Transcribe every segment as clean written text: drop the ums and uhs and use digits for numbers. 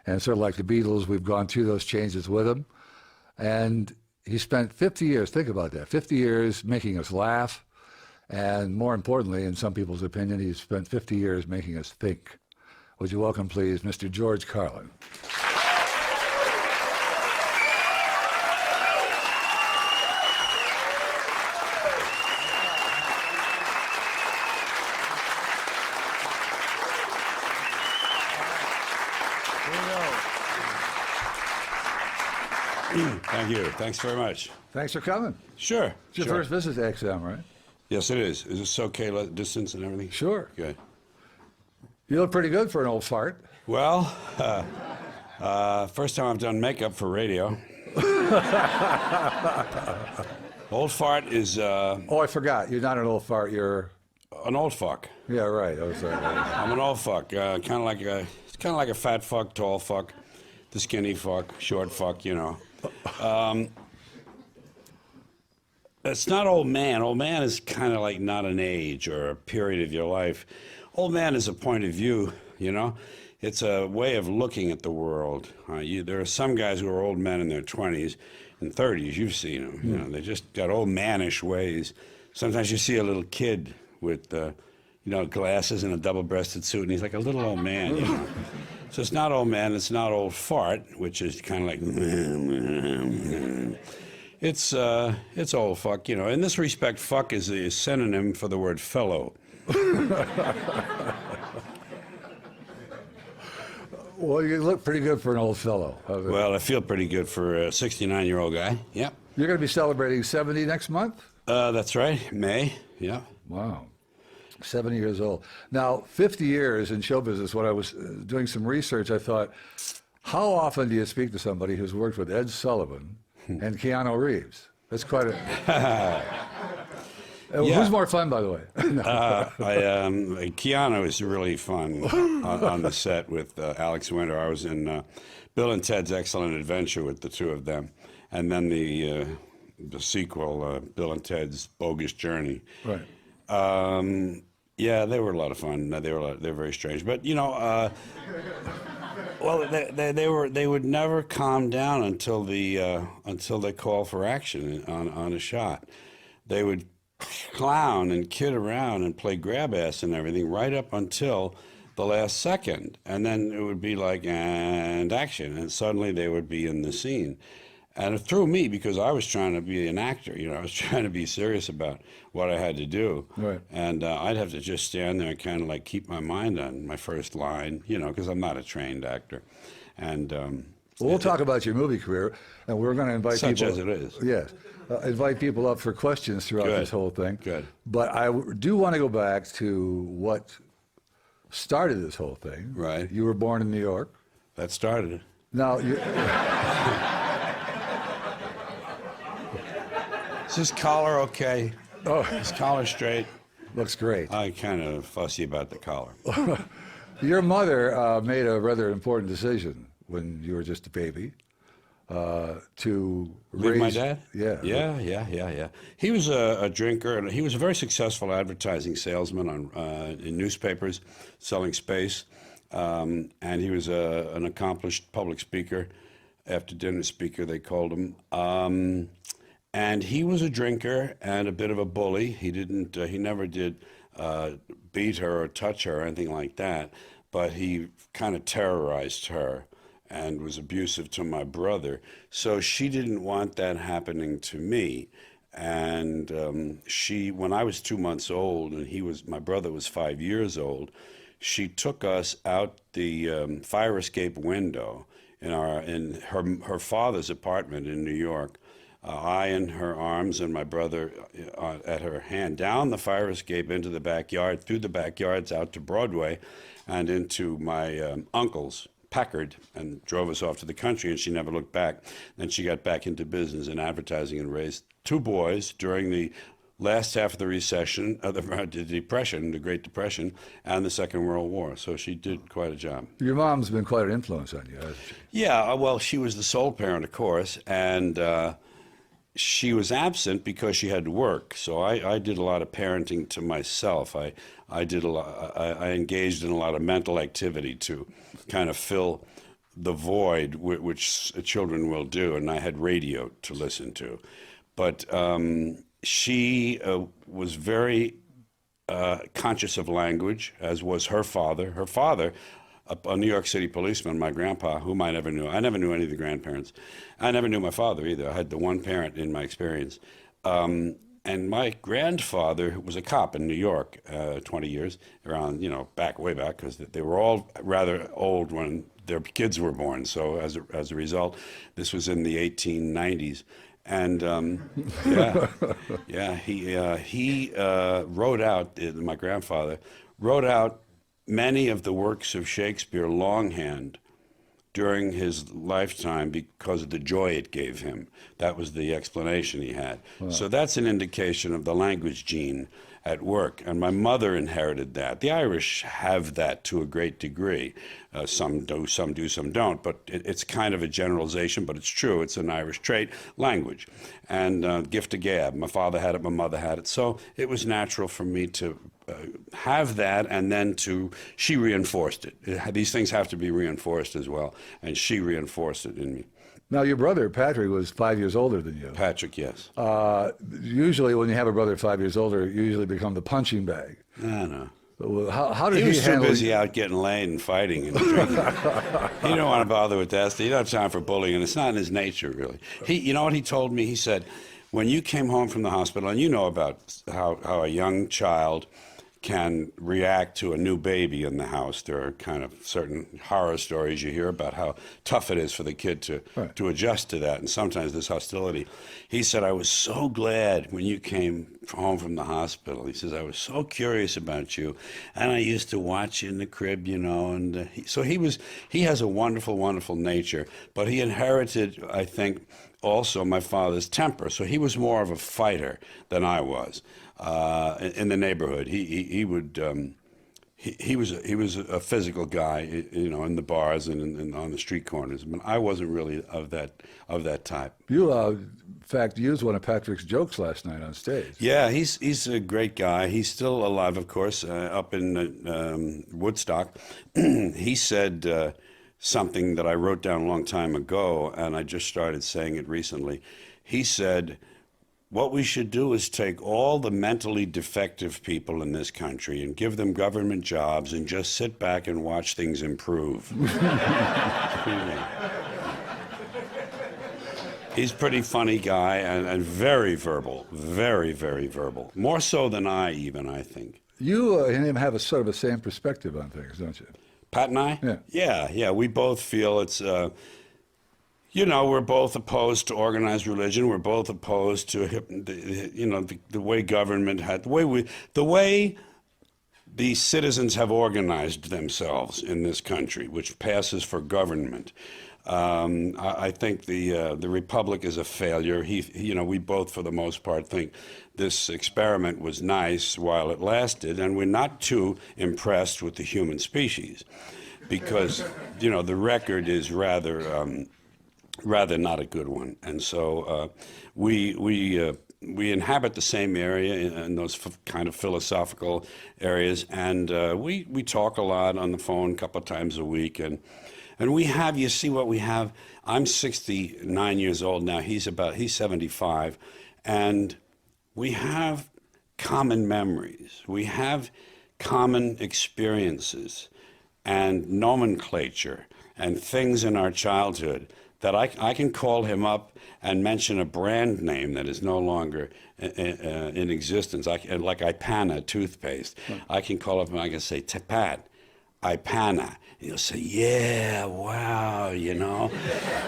And sort of like the Beatles, we've gone through those changes with him. And he spent 50 years, think about that, 50 years making us laugh. And more importantly, in some people's opinion, he's spent 50 years making us think. Would you welcome, please, Mr. George Carlin. Thank you. Thanks very much. Thanks for coming. Sure. It's your first visit to XM, right? Yes, it is. Is this okay, distance and everything? Sure. Good. You look pretty good for an old fart. Well, first time I've done makeup for radio. Old fart is... Oh, I forgot. You're not an old fart. You're... An old fuck. Yeah, right. I was sorry. I'm an old fuck. Kind of like a fat fuck, tall fuck, the skinny fuck, short fuck, you know. It's not old man. Old man is kind of like not an age or a period of your life. Old man is a point of view, you know. It's a way of looking at the world. There are some guys who are old men in their 20s and 30s. You've seen them. You know, they just got old mannish ways. Sometimes you see a little kid with, glasses and a double-breasted suit, and he's like a little old man, you know. So it's not old man. It's not old fart, which is kind of like... It's old fuck, you know. In this respect, fuck is a synonym for the word fellow. Well, you look pretty good for an old fellow. Well, I feel pretty good for a 69-year-old guy. Yep. You're going to be celebrating 70 next month? That's right, May. Yeah. Wow. 70 years old. Now, 50 years in show business, when I was doing some research, I thought, how often do you speak to somebody who's worked with Ed Sullivan and Keanu Reeves? That's quite a... Yeah. Who's more fun, by the way? Keanu is really fun on the set with Alex Winter. I was in Bill and Ted's Excellent Adventure with the two of them, and then the sequel, Bill and Ted's Bogus Journey. Right. Yeah, they were a lot of fun. They're very strange, but you know, well, they would never calm down until they call for action on a shot. They would clown and kid around and play grab ass and everything right up until the last second, and then it would be like and action, and suddenly they would be in the scene. And it threw me because I was trying to be an actor, you know. I was trying to be serious about what I had to do. Right. And I'd have to just stand there and kind of like keep my mind on my first line, you know, because I'm not a trained actor. And well, we'll talk about your movie career, and we're going to invite such people. as it is. Yes. Invite people up for questions throughout Good. this whole thing. Good. But I do want to go back to what started this whole thing. Right. You were born in New York. That started it. Now, you... Is this collar okay? Oh, Is collar straight? looks great. I'm kind of fussy about the collar. Your mother made a rather important decision when you were just a baby to Leave raise... my dad? Yeah. Yeah. He was a drinker, and he was a very successful advertising salesman in newspapers, selling space. And he was an accomplished public speaker, after dinner speaker, they called him. And he was a drinker and a bit of a bully. He never did beat her or touch her or anything like that, but he kind of terrorized her and was abusive to my brother. So she didn't want that happening to me. And when I was 2 months old and my brother was 5 years old, she took us out the fire escape window in her father's apartment in New York. I in her arms and my brother at her hand, down the fire escape into the backyard, through the backyards out to Broadway and into my uncle's Packard, and drove us off to the country, and she never looked back. Then she got back into business in advertising and raised two boys during the last half of the recession, the Depression, the Great Depression, and the Second World War. So she did quite a job. Your mom's been quite an influence on you, hasn't she? Yeah, well, she was the sole parent, of course, and she was absent because she had to work. So I did a lot of parenting to myself. I engaged in a lot of mental activity to kind of fill the void, which children will do, and I had radio to listen to. But she was very conscious of language, as was her father. Her father, a New York City policeman, my grandpa, whom I never knew. I never knew any of the grandparents. I never knew my father either. I had the one parent in my experience. And my grandfather was a cop in New York, 20 years, around, way back, because they were all rather old when their kids were born. So as a result, this was in the 1890s. And he wrote out, my grandfather wrote out many of the works of Shakespeare longhand during his lifetime because of the joy it gave him. That was the explanation he had. Wow. So that's an indication of the language gene at work. And my mother inherited that. The Irish have that to a great degree. Some do, some don't. But it's kind of a generalization, but it's true. It's an Irish trait, language. And gift of gab. My father had it, my mother had it. So it was natural for me to have that, and then she reinforced it. These things have to be reinforced as well, and she reinforced it in me. Now, your brother, Patrick, was 5 years older than you. Patrick, yes. Usually when you have a brother 5 years older, you usually become the punching bag. I know. How did he was handle too busy out getting laid and fighting and drinking. He didn't want to bother with that. He didn't have time for bullying, and it's not in his nature, really. You know what he told me? He said, when you came home from the hospital, and you know about how a young child can react to a new baby in the house. There are kind of certain horror stories you hear about how tough it is for the kid to adjust to that, and sometimes this hostility. He said, I was so glad when you came home from the hospital. He says, I was so curious about you, and I used to watch you in the crib, and he has a wonderful, wonderful nature, but he inherited, I think, also my father's temper. So he was more of a fighter than I was. In the neighborhood, he was a physical guy, in the bars and on the street corners. But I wasn't really of that type. You, in fact, used one of Patrick's jokes last night on stage. Yeah, he's a great guy. He's still alive, of course, up in Woodstock. He said something that I wrote down a long time ago, and I just started saying it recently. He said, what we should do is take all the mentally defective people in this country and give them government jobs and just sit back and watch things improve. He's a pretty funny guy and very verbal, very, very verbal. More so than I think. You and him have a sort of a same perspective on things, don't you? Pat and I? Yeah. Yeah. We both feel it's... we're both opposed to organized religion. We're both opposed to, the way government had, the way the citizens have organized themselves in this country, which passes for government. I think the republic is a failure. We both, for the most part, think this experiment was nice while it lasted, and we're not too impressed with the human species, because the record is rather not a good one. And so we inhabit the same area in those kind of philosophical areas, and we talk a lot on the phone a couple of times a week, and we have, you see what we have. I'm 69 years old now. He's 75, and we have common memories. We have common experiences and nomenclature and things in our childhood that I can call him up and mention a brand name that is no longer in existence. Like Ipana toothpaste. I can call up and I can say, Pat, Ipana. He'll say, yeah, wow,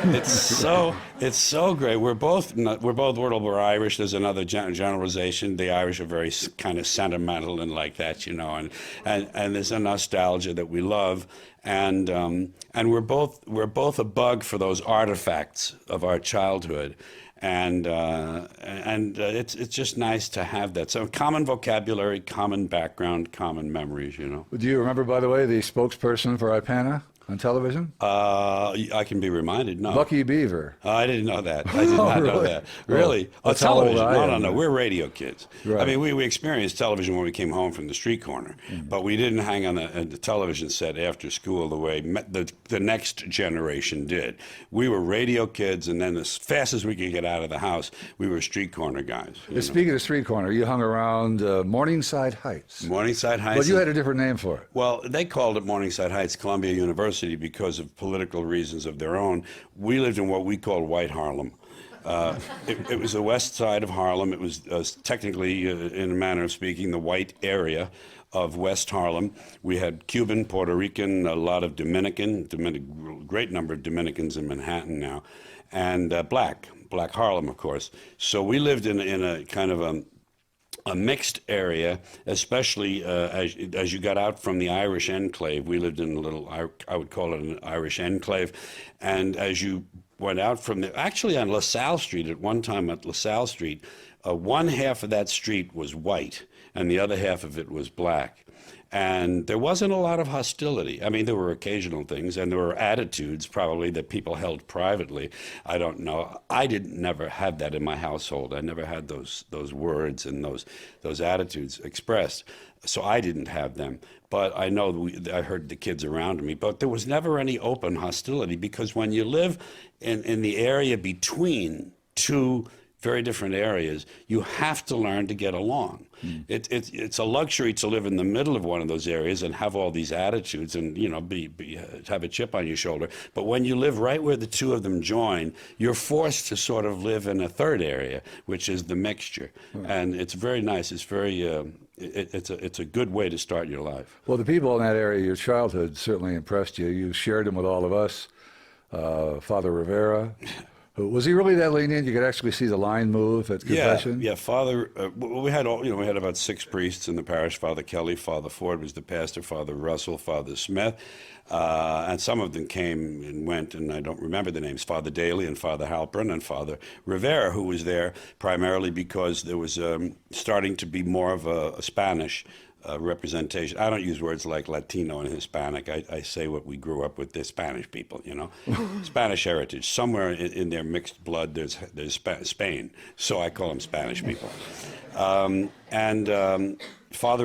It's so great. We're both we're Irish. There's another generalization. The Irish are very kind of sentimental and like that, and there's a nostalgia that we love. And we're both a bug for those artifacts of our childhood, and it's just nice to have that. So common vocabulary, common background, common memories. Do you remember, by the way, the spokesperson for Ipana? on television? I can be reminded. No. Bucky Beaver. I didn't know that. I did not know really? that. Well, Really? that's how old Television? I No, am, no. then. We're radio kids. Right. I mean, we experienced television when we came home from the street corner, but we didn't hang on the television set after school the way the next generation did. We were radio kids, and then as fast as we could get out of the house, we were street corner guys. Speaking of street corner, you hung around Morningside Heights. Morningside Heights. But you had a different name for it. Well, they called it Morningside Heights, Columbia University, because of political reasons of their own. We lived in what we called White Harlem. It was the west side of Harlem. It was technically, in a manner of speaking, the white area of West Harlem. We had Cuban, Puerto Rican, a lot of Dominican, great number of Dominicans in Manhattan now, and Black Harlem, of course. So we lived in a kind of a mixed area, especially as you got out from the Irish enclave. We lived in a little, I would call it an Irish enclave. And as you went out from there, actually on LaSalle Street, at one time at LaSalle Street, one half of that street was white and the other half of it was black. And there wasn't a lot of hostility. I mean, there were occasional things, and there were attitudes probably that people held privately. I don't know. I never had that in my household. I never had those words and those attitudes expressed. So I didn't have them. But I know I heard the kids around me. But there was never any open hostility, because when you live in the area between two very different areas, you have to learn to get along. It's a luxury to live in the middle of one of those areas and have all these attitudes and, you know, have a chip on your shoulder. But when you live right where the two of them join, you're forced to sort of live in a third area, which is the mixture. And it's very nice. It's very, it's a good way to start your life. Well, the people in that area, your childhood certainly impressed you. You shared them with all of us. Father Rivera. Was he really that lenient? You could actually see the line move at confession? Yeah. Father, we had about 6 priests in the parish. Father Kelly, Father Ford was the pastor, Father Russell, Father Smith, and some of them came and went, and I don't remember the names. Father Daly and Father Halpern and Father Rivera, who was there primarily because there was starting to be more of a Spanish representation. I don't use words like Latino and Hispanic. I say what we grew up with. They're Spanish people, you know, Spanish heritage. Somewhere in their mixed blood, there's Spain. So I call them Spanish people. Father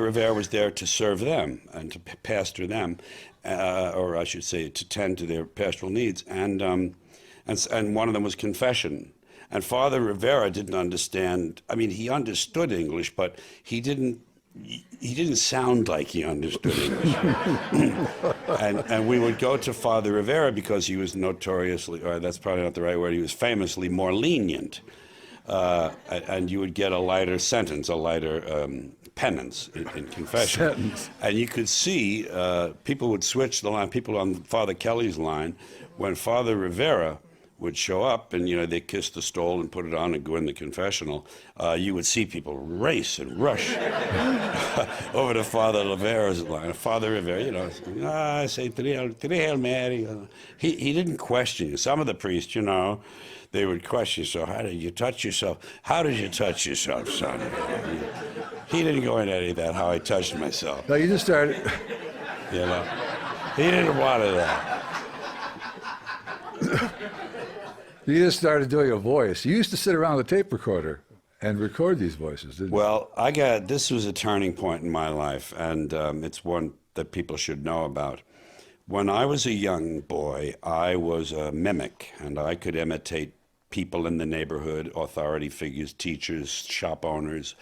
Rivera was there to serve them and to pastor them, or I should say, to tend to their pastoral needs. And one of them was confession. And Father Rivera didn't understand. I mean, he understood English, but he didn't sound like he understood English. and we would go to Father Rivera because he was notoriously, or that's probably not the right word, he was famously more lenient. And you would get a lighter sentence, a lighter penance in confession. Sentence. And you could see people would switch the line, people on Father Kelly's line, when Father Rivera would show up and, you know, they kiss the stole and put it on and go in the confessional, you would see people race and rush over to Father Rivera's line. Father Rivera, you know, I say, Hail Mary. He didn't question you. Some of the priests, you know, they would question, so how did you touch yourself? How did you touch yourself, son? He didn't go into any of that, how I touched myself. No, you just started. You know, he didn't want that. You just started doing a voice. You used to sit around the tape recorder and record these voices, didn't you? Well, this was a turning point in my life, and it's one that people should know about. When I was a young boy, I was a mimic, and I could imitate people in the neighborhood, authority figures, teachers, shop owners,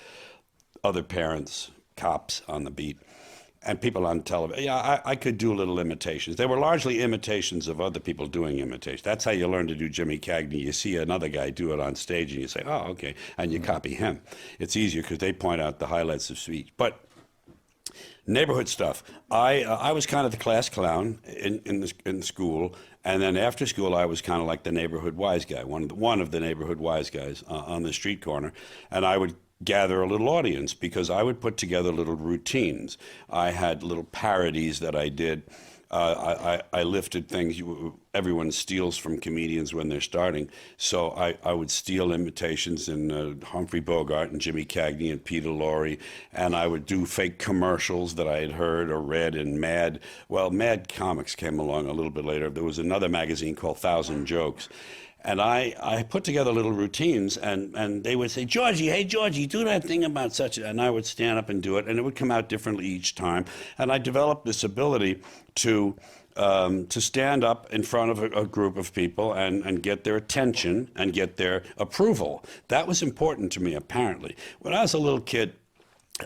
other parents, cops on the beat, and people on television. Yeah, I could do little imitations. They were largely imitations of other people doing imitations. That's how you learn to do Jimmy Cagney. You see another guy do it on stage, and you say, oh, okay, and you copy him. It's easier because they point out the highlights of speech. But neighborhood stuff. I was kind of the class clown in school, and then after school I was kind of like the neighborhood wise guy, one of the neighborhood wise guys on the street corner, and I would gather a little audience because I would put together little routines. I had little parodies that I did I lifted things. Everyone steals from comedians when they're starting. So I would steal imitations in Humphrey Bogart and Jimmy Cagney and Peter Lorre. And I would do fake commercials that I had heard or read in Mad. Well, Mad Comics came along a little bit later. There was another magazine called 1,000 Jokes. And I put together little routines, and they would say, Georgie, hey, Georgie, do that thing about such, and I would stand up and do it, and it would come out differently each time. And I developed this ability to stand up in front of a group of people and get their attention and get their approval. That was important to me, apparently. When I was a little kid,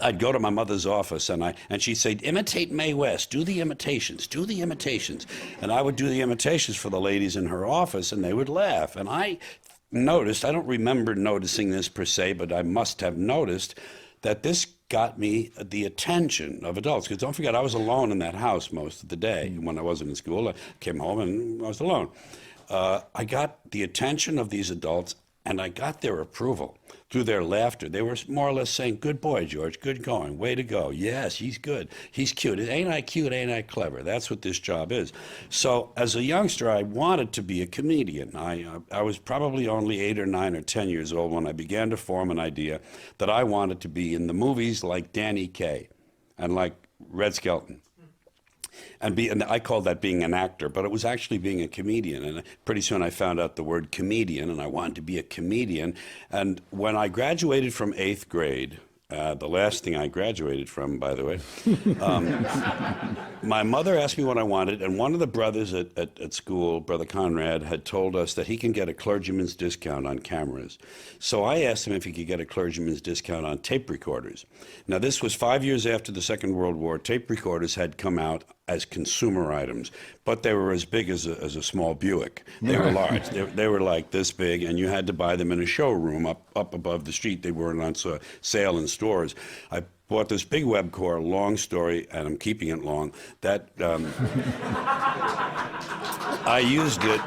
I'd go to my mother's office and she'd say, imitate Mae West, do the imitations. And I would do the imitations for the ladies in her office, and they would laugh. And I noticed, I don't remember noticing this per se, but I must have noticed that this got me the attention of adults. Because don't forget, I was alone in that house most of the day. When I wasn't in school, I came home and I was alone. I got the attention of these adults, and I got their approval through their laughter. They were more or less saying, good boy, George, good going, way to go. Yes, he's good, he's cute. Ain't I cute, ain't I clever? That's what this job is. So as a youngster, I wanted to be a comedian. I was probably only 8 or 9 or 10 years old when I began to form an idea that I wanted to be in the movies like Danny Kaye and like Red Skelton. And I called that being an actor, but it was actually being a comedian. And pretty soon I found out the word comedian, and I wanted to be a comedian. And when I graduated from 8th grade, the last thing I graduated from, by the way, my mother asked me what I wanted, and one of the brothers at school, Brother Conrad, had told us that he can get a clergyman's discount on cameras. So I asked him if he could get a clergyman's discount on tape recorders. Now, this was 5 years after the Second World War. Tape recorders had come out as consumer items, but they were as big as a small Buick. They were large. They were like this big, and you had to buy them in a showroom up above the street. They weren't on sale in stores. I bought this big Webcor, long story, and I'm keeping it long, that I used it.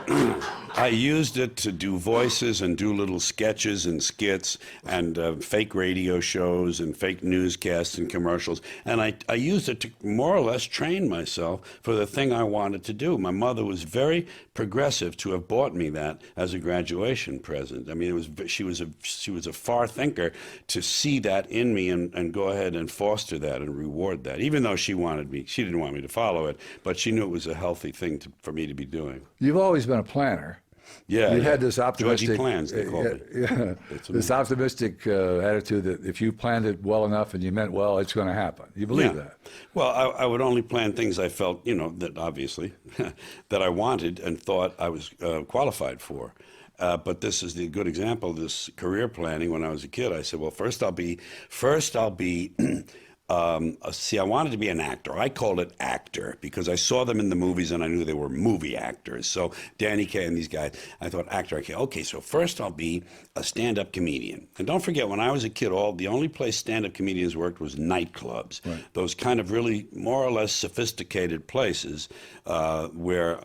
I used it to do voices and do little sketches and skits and fake radio shows and fake newscasts and commercials. And I used it to more or less train myself for the thing I wanted to do. My mother was very progressive to have bought me that as a graduation present. I mean, she was a far thinker to see that in me and go ahead and foster that and reward that. Even though she didn't want me to follow it, but she knew it was a healthy thing for me to be doing. You've always been a planner. Yeah, you had this optimistic Georgie plans, they call me. Yeah, this optimistic attitude that if you planned it well enough and you meant well, it's going to happen. You believe that? Well, I would only plan things I felt, that obviously that I wanted and thought I was qualified for. But this is the good example of this career planning. When I was a kid, I said, well, first I'll be. I wanted to be an actor. I called it actor because I saw them in the movies and I knew they were movie actors. So Danny Kaye and these guys, I thought actor. Okay, so first I'll be a stand-up comedian. And don't forget, when I was a kid, the only place stand-up comedians worked was nightclubs. Right. Those kind of really more or less sophisticated places where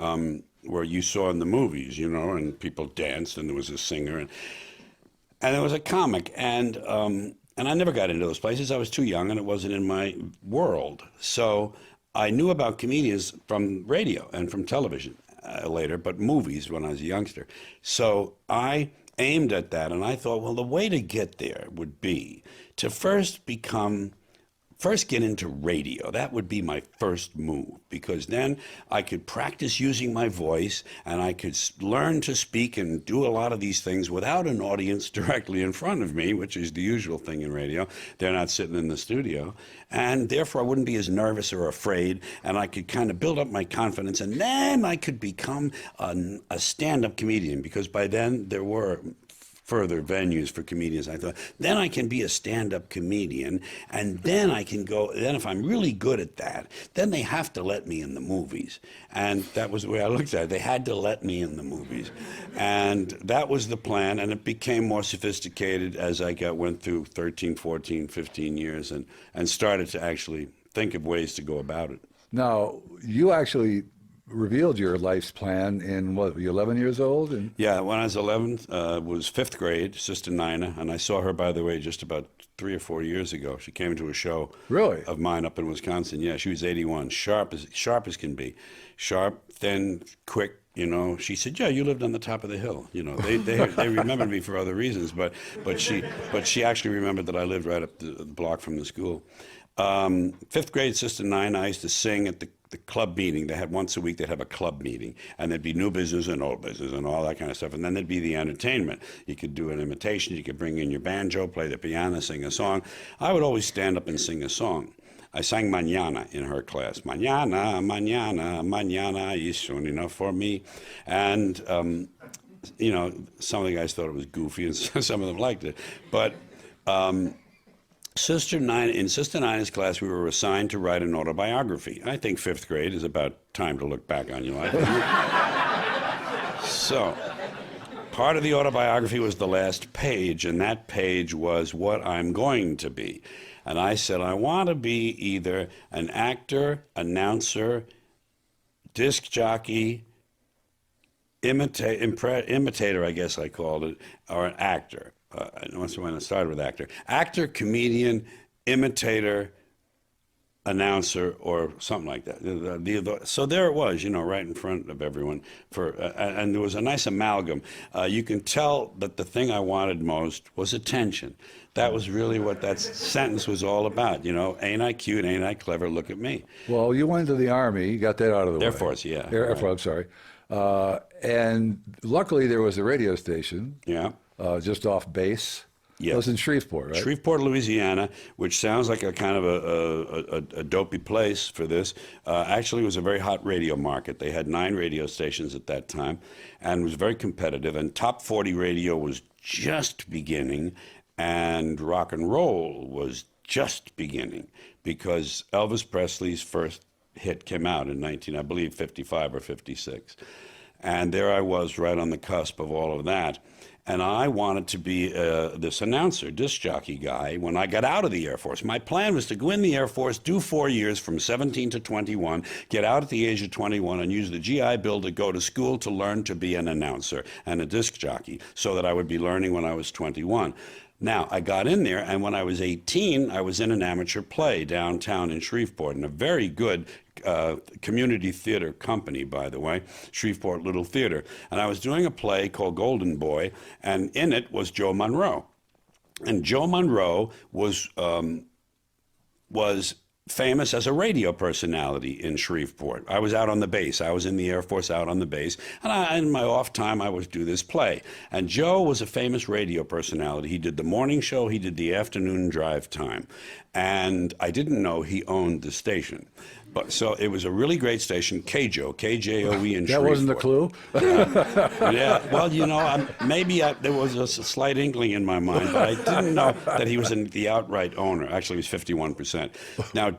you saw in the movies, and people danced and there was a singer and there was a comic and I never got into those places. I was too young, and it wasn't in my world. So I knew about comedians from radio and from television later, but movies when I was a youngster. So I aimed at that, and I thought, well, the way to get there would be to first get into radio. That would be my first move, because then I could practice using my voice and I could learn to speak and do a lot of these things without an audience directly in front of me, which is the usual thing in radio. They're not sitting in the studio. And therefore I wouldn't be as nervous or afraid, and I could kind of build up my confidence, and then I could become a stand-up comedian, because by then there were further venues for comedians. I thought, then I can be a stand-up comedian, and then I can go, then if I'm really good at that, then they have to let me in the movies. And that was the way I looked at it. They had to let me in the movies. And that was the plan, and it became more sophisticated as I went through 13, 14, 15 years and started to actually think of ways to go about it. Now, you actually revealed your life's plan in what, were you 11 years old? And Yeah, when I was 11, was fifth grade, Sister Nina, and I saw her, by the way, just about 3 or 4 years ago. She came to a show Really? of mine up in Wisconsin. Yeah, she was 81, sharp as can be, sharp, thin, quick. You know, she said, "Yeah, you lived on the top of the hill." You know, they remembered me for other reasons, but she actually remembered that I lived right up the block from the school. Fifth grade, Sister Nina, I used to sing at the club meeting. They had once a week, they'd have a club meeting, and there'd be new business and old business and all that kind of stuff. And then there'd be the entertainment. You could do an imitation, you could bring in your banjo, play the piano, sing a song. I would always stand up and sing a song. I sang Mañana in her class. Mañana, mañana, mañana is soon enough for me. And, you know, some of the guys thought it was goofy, and some of them liked it. But in Sister Nina's class, we were assigned to write an autobiography. I think fifth grade is about time to look back on your life. So, part of the autobiography was the last page, and that page was what I'm going to be. And I said, I want to be either an actor, announcer, disc jockey, imitator, I guess I called it, or an actor. Once when I started with actor. Actor, comedian, imitator, announcer, or something like that. So there it was, you know, right in front of everyone. And there was a nice amalgam. You can tell that the thing I wanted most was attention. That was really what that sentence was all about. You know, ain't I cute, ain't I clever, look at me. well, you went to the Army. You got that out of the way. Air Force, yeah. Air Force, I'm sorry. And luckily there was a radio station Yeah. just off base. Yeah. It was in Shreveport, right? Shreveport, Louisiana, which sounds like a kind of a dopey place for this, actually was a very hot radio market. They had 9 radio stations at that time and was very competitive. And top 40 radio was just beginning, and rock and roll was just beginning, because Elvis Presley's first hit came out in I believe 55 or 56. And there I was right on the cusp of all of that. And I wanted to be this announcer, disc jockey guy when I got out of the Air Force. My plan was to go in the Air Force, do 4 years from 17 to 21, get out at the age of 21, and use the GI Bill to go to school to learn to be an announcer and a disc jockey, so that I would be learning when I was 21. Now, I got in there, and when I was 18, I was in an amateur play downtown in Shreveport, in a very good community theater company, by the way, Shreveport Little Theater. And I was doing a play called Golden Boy, and in it was Joe Monroe. And Joe Monroe was famous as a radio personality in Shreveport. I was out on the base. I was in the Air Force out on the base. And in my off time, I would do this play. And Joe was a famous radio personality. He did the morning show. He did the afternoon drive time. And I didn't know he owned the station. But so it was a really great station, KJOE, KJOE in Shreveport. That wasn't the clue? Yeah, well, you know, there was a slight inkling in my mind, but I didn't know that he was the outright owner. Actually, he was 51%. Now,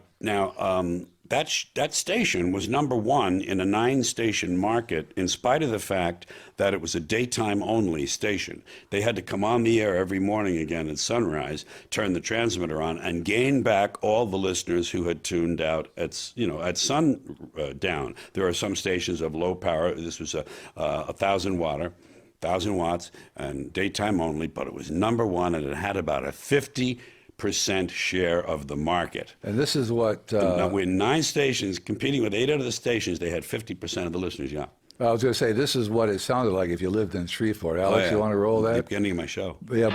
that station was number 1 in a 9-station market, in spite of the fact that it was a daytime-only station. They had to come on the air every morning again at sunrise, turn the transmitter on, and gain back all the listeners who had tuned out at sundown. There are some stations of low power. This was a 1,000 watts, and daytime only, but it was number 1, and it had about a 50% share of the market. And this is what... with 9 stations, competing with 8 out of the stations, they had 50% of the listeners, yeah. I was going to say, this is what it sounded like if you lived in Shreveport. Alex, you want to roll that? The beginning of my show. Yeah.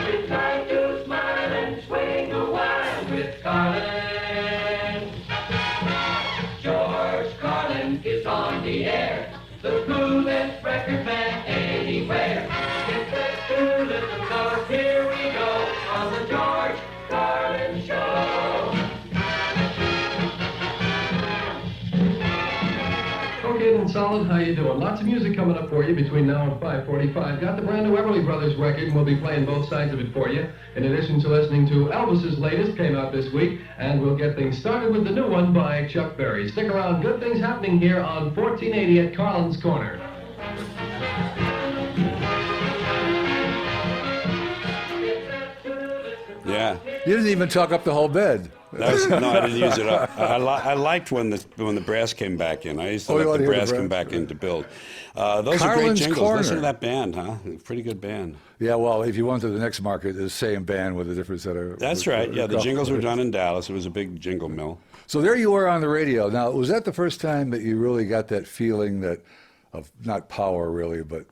It's time to smile and swing a while with Carlin. George Carlin is on the air, the coolest record man anywhere. It's that cool little color. Here we go on the George Carlin Show. Okay, then, Solid, how you doing? Lots of music coming up for you between now and 5:45. Got the brand new Everly Brothers record, and we'll be playing both sides of it for you. In addition to listening to Elvis's latest, came out this week, and we'll get things started with the new one by Chuck Berry. Stick around, good things happening here on 1480 at Carlin's Corner. Yeah, Yeah. You didn't even talk up the whole bed. No, I didn't use it up. I liked when the brass came back in. I used to Oh, you let wanna the hear the brass come brass? back in to build. Those are great Carlin's jingles. Corner. Listen to that band, huh? Pretty good band. Yeah, well, if you went to the next market, it's the same band with a different set of... That's right. Yeah, the jingles were done in Dallas. It was a big jingle mill. So there you were on the radio. Now, was that the first time that you really got that feeling that of not power really, but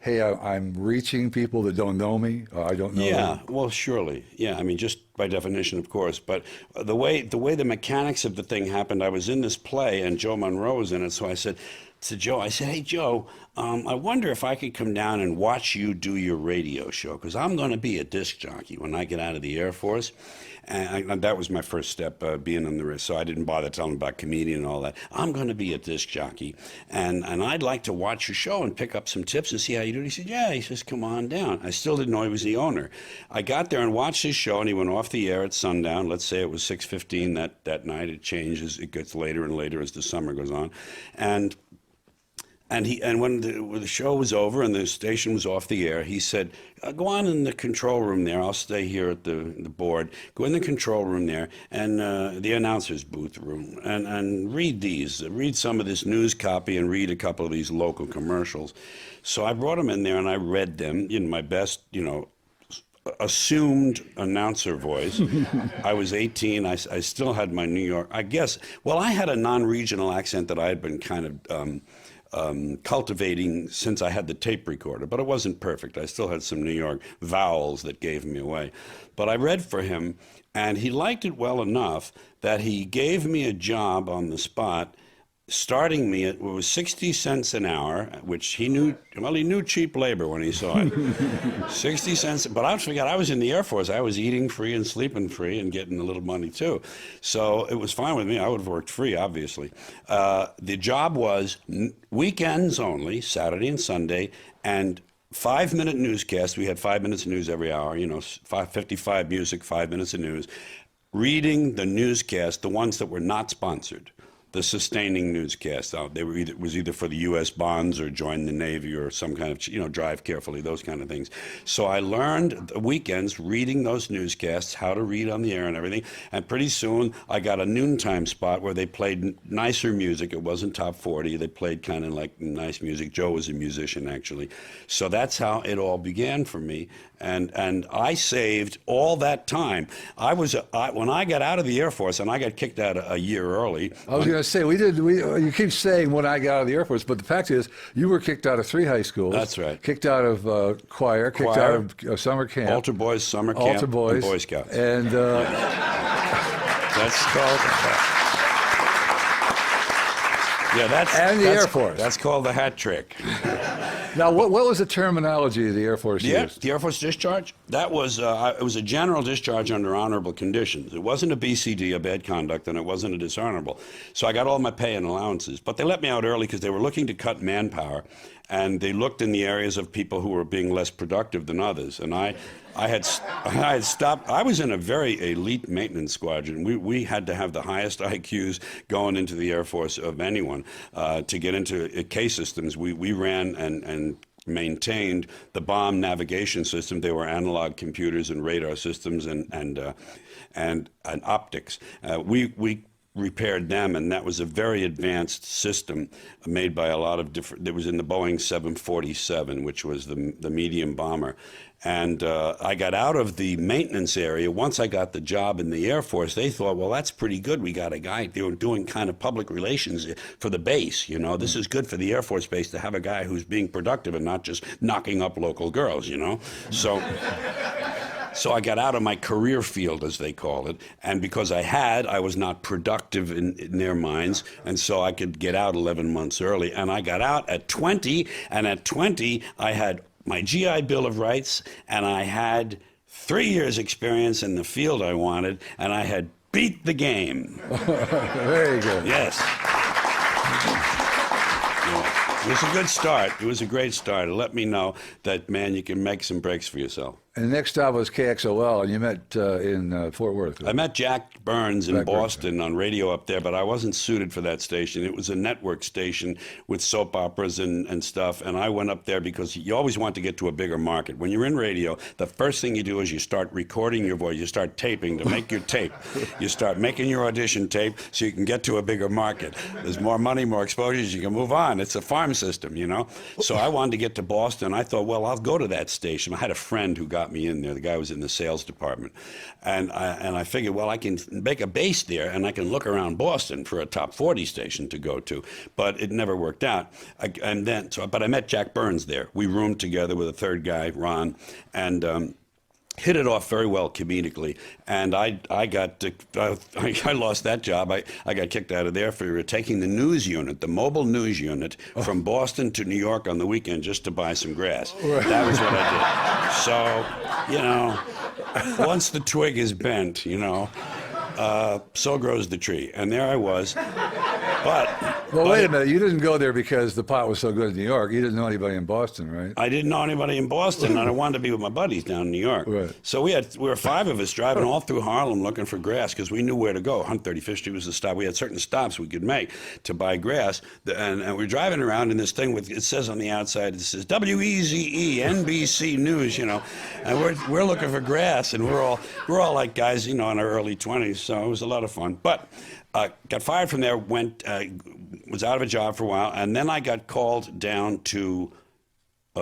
hey, I'm reaching people that don't know me, or I don't know Yeah, them? well, surely. Yeah, I mean, just by definition, of course. But the way the mechanics of the thing happened, I was in this play, and Joe Monroe was in it. So I said to Joe, hey, Joe, I wonder if I could come down and watch you do your radio show, because I'm going to be a disc jockey when I get out of the Air Force. And that was my first step, being on the risk. So I didn't bother telling him about comedian and all that. I'm going to be a disc jockey, and I'd like to watch your show and pick up some tips and see how you do it. He said, yeah. He says, come on down. I still didn't know he was the owner. I got there and watched his show, and he went off the air at sundown. Let's say it was 6:15 that night. It changes. It gets later and later as the summer goes on. And when the show was over and the station was off the air, he said, go on in the control room there. I'll stay here at the board. Go in the control room there and the announcer's booth room and read these. Read some of this news copy and read a couple of these local commercials. So I brought him in there and I read them in my best, assumed announcer voice. I was 18. I still had my New York, I guess. Well, I had a non-regional accent that I had been kind of... cultivating since I had the tape recorder, but it wasn't perfect. I still had some New York vowels that gave me away. But I read for him, and he liked it well enough that he gave me a job on the spot, starting me at what was 60 cents an hour, which he knew cheap labor when he saw it. 60 cents, but I forgot I was in the Air Force. I was eating free and sleeping free and getting a little money too. So it was fine with me. I would have worked free, obviously. The job was weekends only, Saturday and Sunday, and 5-minute newscast. We had 5 minutes of news every hour, 55 music, 5 minutes of news. Reading the newscast, the ones that were not sponsored. The sustaining newscast. It was either for the U.S. bonds or join the Navy or some kind of, drive carefully, those kind of things. So I learned the weekends reading those newscasts, how to read on the air and everything. And pretty soon I got a noontime spot where they played nicer music. It wasn't top 40. They played kind of like nice music. Joe was a musician, actually. So that's how it all began for me. And I saved all that time. When I got out of the Air Force, and I got kicked out a year early. I was going to say, you keep saying when I got out of the Air Force, but the fact is, you were kicked out of 3 high schools. That's right. Kicked out of choir, kicked out of summer camp. Altar Boys, summer camp, Altar Boys, and Boy Scouts. And that's called... and the Air Force. That's called the hat trick. Now, what was the terminology the Air Force used? The Air Force discharge? That was, it was a general discharge under honorable conditions. It wasn't a BCD, a bad conduct, and it wasn't a dishonorable. So I got all my pay and allowances. But they let me out early because they were looking to cut manpower. And they looked in the areas of people who were being less productive than others. And I had stopped. I was in a very elite maintenance squadron. We had to have the highest IQs going into the Air Force of anyone to get into K systems. We ran and maintained the bomb navigation system. They were analog computers and radar systems and optics. We repaired them, and that was a very advanced system made by a lot of different. It was in the Boeing 747, which was the medium bomber. And I got out of the maintenance area. Once I got the job in the Air Force, they thought, well, that's pretty good. We got a guy, they were doing kind of public relations for the base. This is good for the Air Force base to have a guy who's being productive and not just knocking up local girls, So I got out of my career field, as they call it, and because I was not productive in their minds, and so I could get out 11 months early. And I got out at 20, and at 20, I had my GI Bill of Rights, and I had 3 years experience in the field I wanted, and I had beat the game. Very good. Yes. It was a good start. It was a great start. It let me know that, man, you can make some breaks for yourself. And the next stop was KXOL, and you met in Fort Worth. I met Jack Burns in Jack Burns, Boston on radio up there, but I wasn't suited for that station. It was a network station with soap operas and stuff, and I went up there because you always want to get to a bigger market. When you're in radio, the first thing you do is you start recording your voice. You start taping to make your tape. You start making your audition tape so you can get to a bigger market. There's more money, more exposures, you can move on. It's a farm system, you know? So I wanted to get to Boston. I thought, well, I'll go to that station. I had a friend who got me in there. The guy was in the sales department. And I figured, well, I can make a base there and I can look around Boston for a top 40 station to go to. But it never worked out. But I met Jack Burns there. We roomed together with a third guy, Ron, and hit it off very well comedically, and I lost that job. I got kicked out of there for taking the news unit, the mobile news unit, from Boston to New York on the weekend just to buy some grass. That was what I did. So, you know, once the twig is bent, you know, so grows the tree. And there I was. Well, wait a minute. You didn't go there because the pot was so good in New York. You didn't know anybody in Boston, right? I didn't know anybody in Boston, and I wanted to be with my buddies down in New York. Right. So we were 5 of us driving all through Harlem looking for grass because we knew where to go. 135th Street was the stop. We had certain stops we could make to buy grass, and we're driving around in this thing with, it says on the outside, it says WEZE, NBC News, you know, and we're looking for grass, and we're all like guys, you know, in our early 20s. So it was a lot of fun, but. Got fired from there, was out of a job for a while, and then I got called down to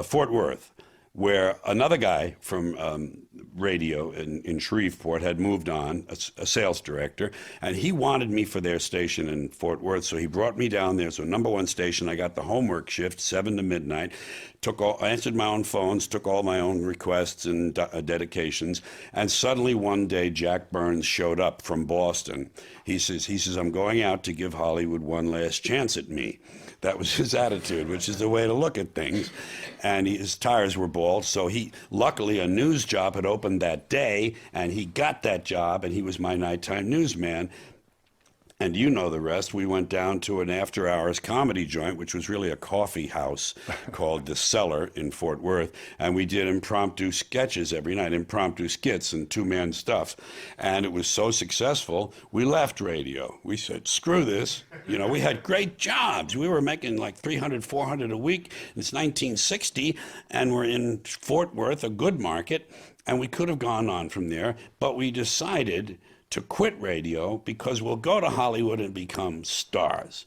Fort Worth, where another guy from radio in Shreveport had moved on, a sales director, and he wanted me for their station in Fort Worth, so he brought me down there. So #1 station, I got the homework shift, 7 to midnight, answered my own phones, took all my own requests and dedications, and suddenly one day Jack Burns showed up from Boston. He says, I'm going out to give Hollywood one last chance at me. That was his attitude, which is the way to look at things. And his tires were bald, so luckily a news job had opened that day, and he got that job, and he was my nighttime newsman. And you know the rest. We went down to an after-hours comedy joint, which was really a coffee house called The Cellar in Fort Worth. And we did impromptu sketches every night, impromptu skits and two-man stuff. And it was so successful, we left radio. We said, screw this. You know, we had great jobs. We were making like $300, $400 a week. It's 1960, and we're in Fort Worth, a good market. And we could have gone on from there, but we decided to quit radio because we'll go to Hollywood and become stars.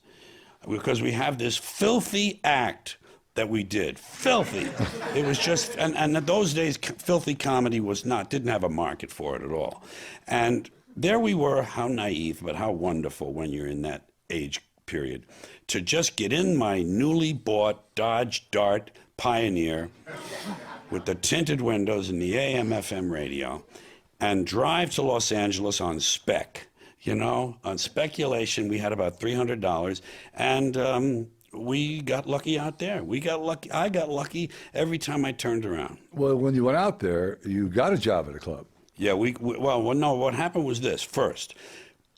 Because we have this filthy act that we did. Filthy. It was just, and in those days, filthy comedy didn't have a market for it at all. And there we were, how naive, but how wonderful when you're in that age period, to just get in my newly bought Dodge Dart Pioneer with the tinted windows and the AM/FM radio, and drive to Los Angeles on spec, you know, on speculation. We had about $300, and we got lucky out there. We got lucky. I got lucky every time I turned around. Well, when you went out there, you got a job at a club. Yeah, no, what happened was this. First,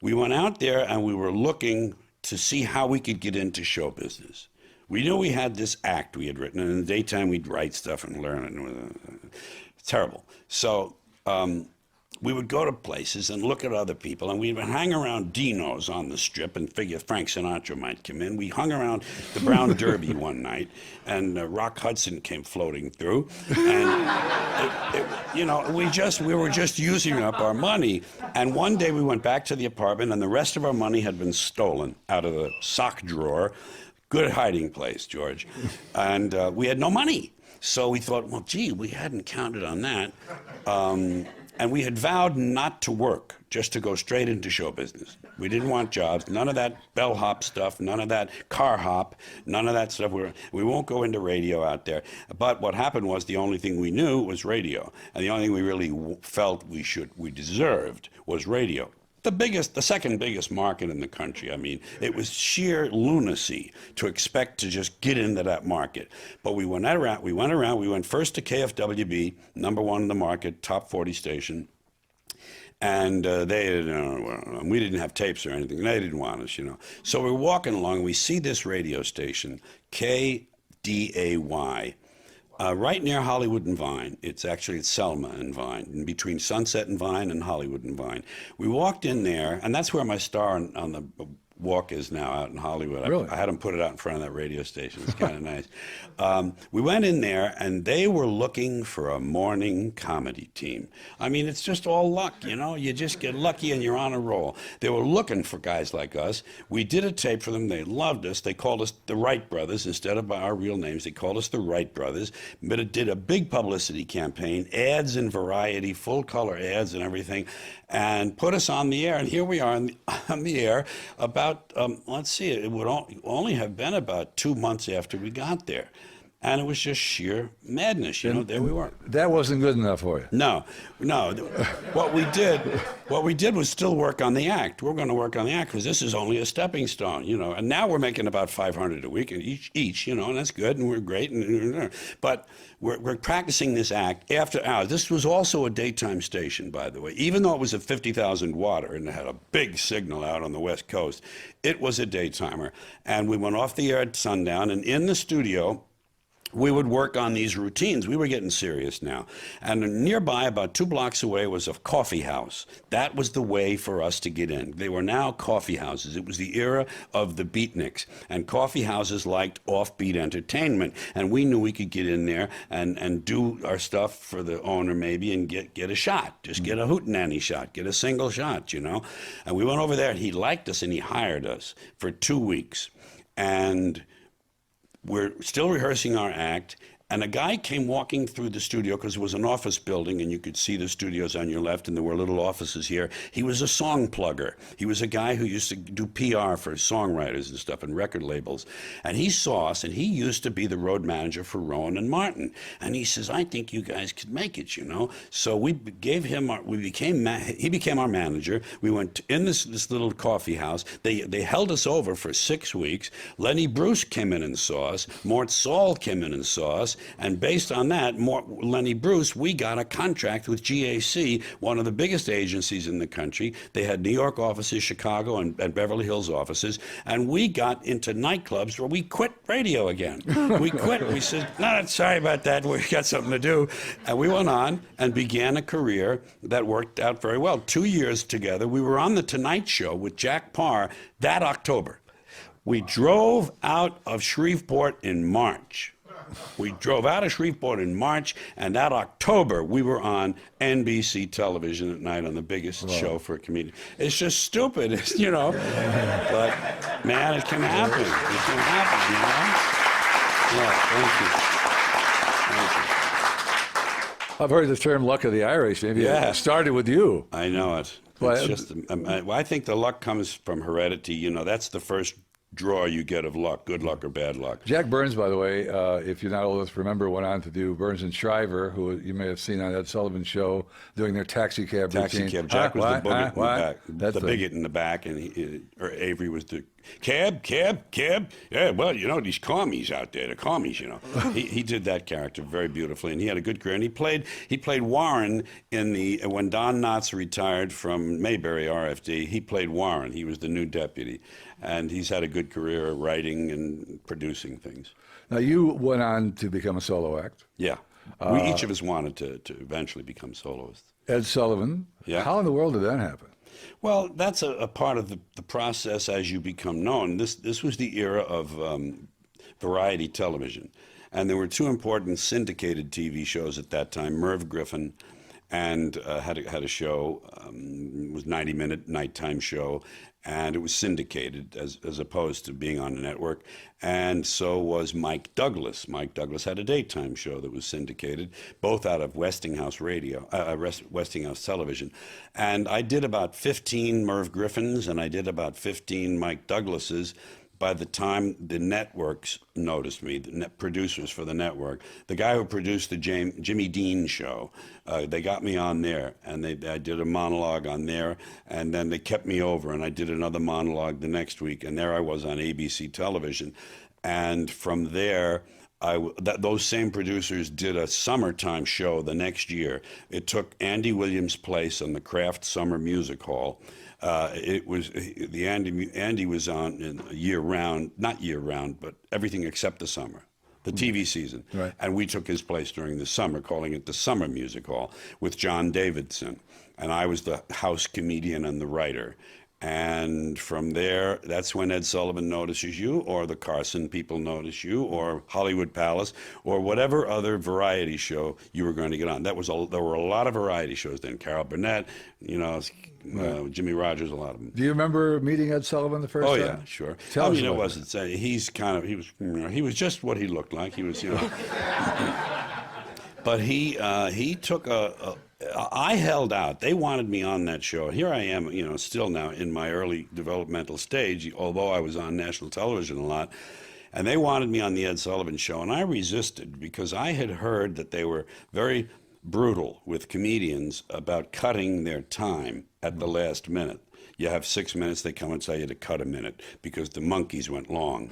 we went out there and we were looking to see how we could get into show business. We knew we had this act we had written, and in the daytime we'd write stuff and learn it. Terrible. So, we would go to places and look at other people, and we would hang around Dino's on the Strip and figure Frank Sinatra might come in. We hung around the Brown Derby one night, and Rock Hudson came floating through, and you know, we were just using up our money. And one day we went back to the apartment, and the rest of our money had been stolen out of the sock drawer. Good hiding place, George, and we had no money. So we thought, well, gee, we hadn't counted on that. And we had vowed not to work, just to go straight into show business. We didn't want jobs, none of that bellhop stuff, none of that car hop, none of that stuff. We won't go into radio out there. But what happened was the only thing we knew was radio. And the only thing we really felt we deserved was radio. The second biggest market in the country. I mean, it was sheer lunacy to expect to just get into that market. But we went around, we went first to KFWB, #1 in the market, top 40 station. And we didn't have tapes or anything. They didn't want us, you know. So we're walking along, and we see this radio station, KDAY, Right near Hollywood and Vine. It's Selma and Vine, in between Sunset and Vine and Hollywood and Vine. We walked in there, and that's where my star on the walk is now, out in Hollywood. Really? I had them put it out in front of that radio station. It's kind of nice. We went in there, and they were looking for a morning comedy team. I mean, it's just all luck, you know? You just get lucky and you're on a roll. They were looking for guys like us. We did a tape for them. They loved us. They called us the Wright Brothers instead of by our real names. They called us the Wright Brothers. But it did a big publicity campaign, ads in Variety, full-color ads and everything, and put us on the air. And here we are on the air about, let's see, it would only have been about 2 months after we got there. And it was just sheer madness, you know, there we were. That wasn't good enough for you. No. What we did was still work on the act. We're going to work on the act because this is only a stepping stone, you know. And now we're making about 500 a week each, you know, and that's good, and we're great. But we're practicing this act after hours. This was also a daytime station, by the way. Even though it was a 50,000 watter and it had a big signal out on the West Coast, it was a daytimer. And we went off the air at sundown, and in the studio, we would work on these routines. We were getting serious now. And nearby, about 2 blocks away, was a coffee house. That was the way for us to get in. They were now coffee houses. It was the era of the beatniks. And coffee houses liked offbeat entertainment. And we knew we could get in there and do our stuff for the owner maybe and get a shot. Just get a hootenanny shot. Get a single shot, you know. And we went over there, and he liked us, and he hired us for 2 weeks. And we're still rehearsing our act, and a guy came walking through the studio because it was an office building, and you could see the studios on your left, and there were little offices here. He was a song plugger. He was a guy who used to do PR for songwriters and stuff and record labels. And he saw us, and he used to be the road manager for Rowan and Martin. And he says, "I think you guys could make it, you know." So we gave him, he became our manager. We went in this little coffee house. They held us over for 6 weeks. Lenny Bruce came in and saw us. Mort Saul came in and saw us. And based on that, Lenny Bruce, we got a contract with GAC, one of the biggest agencies in the country. They had New York offices, Chicago, and Beverly Hills offices. And we got into nightclubs where we quit radio again. We quit. We said, "No, sorry about that. We got something to do." And we went on and began a career that worked out very well. 2 years together. We were on The Tonight Show with Jack Parr that October. We drove out of Shreveport in March. We drove out of Shreveport in March, and that October, we were on NBC television at night on the biggest show for a comedian. It's just stupid, you know. But, man, it can happen. It can happen, you know? Yeah, thank you. I've heard the term luck of the Irish. Maybe it started with you. I know it. It's just, I think the luck comes from heredity. You know, that's the first draw you get of luck, good luck or bad luck. Jack Burns, by the way, if you're not old enough to remember, went on to do Burns and Shriver, who you may have seen on Ed Sullivan Show, doing their taxi cab routine. Jack was the bigot in the back. The bigot in the back, and Avery was the cab. Yeah, well, you know, these commies out there, the commies, you know. he did that character very beautifully, and he had a good career. And he played Warren when Don Knotts retired from Mayberry RFD. He played Warren. He was the new deputy. And he's had a good career writing and producing things. Now, you went on to become a solo act. Yeah. Each of us wanted to eventually become soloists. Ed Sullivan. Yeah. How in the world did that happen? Well, that's a part of the process as you become known. This was the era of variety television. And there were 2 important syndicated TV shows at that time, Merv Griffin and had a show, it was a 90-minute nighttime show, and it was syndicated as opposed to being on a network. And so was Mike Douglas. Mike Douglas had a daytime show that was syndicated, both out of Westinghouse Westinghouse Television. And I did about 15 Merv Griffins, and I did about 15 Mike Douglases. By the time the networks noticed me, the producers for the network, the guy who produced the Jimmy Dean show, they got me on there, and I did a monologue on there, and then they kept me over, and I did another monologue the next week, and there I was on ABC television. And from there, those same producers did a summertime show the next year. It took Andy Williams' place on the Kraft Summer Music Hall. It was Andy was on in year round, not year round, but everything except the summer. the TV season. Right. And we took his place during the summer, calling it the Summer Music Hall, with John Davidson. And I was the house comedian and the writer. And from there, that's when Ed Sullivan notices you, or the Carson people notice you, or Hollywood Palace, or whatever other variety show you were going to get on. There were a lot of variety shows then. Carol Burnett, Jimmy Rogers, a lot of them. Do you remember meeting Ed Sullivan the first Oh time? yeah, sure. Tell us it about wasn't. He was just what he looked like. He was, but he took I held out. They wanted me on that show. Here I am, still now in my early developmental stage, although I was on national television a lot. And they wanted me on the Ed Sullivan Show, and I resisted because I had heard that they were very brutal with comedians about cutting their time at the last minute. You have 6 minutes, they come and tell you to cut a minute because the monkeys went long,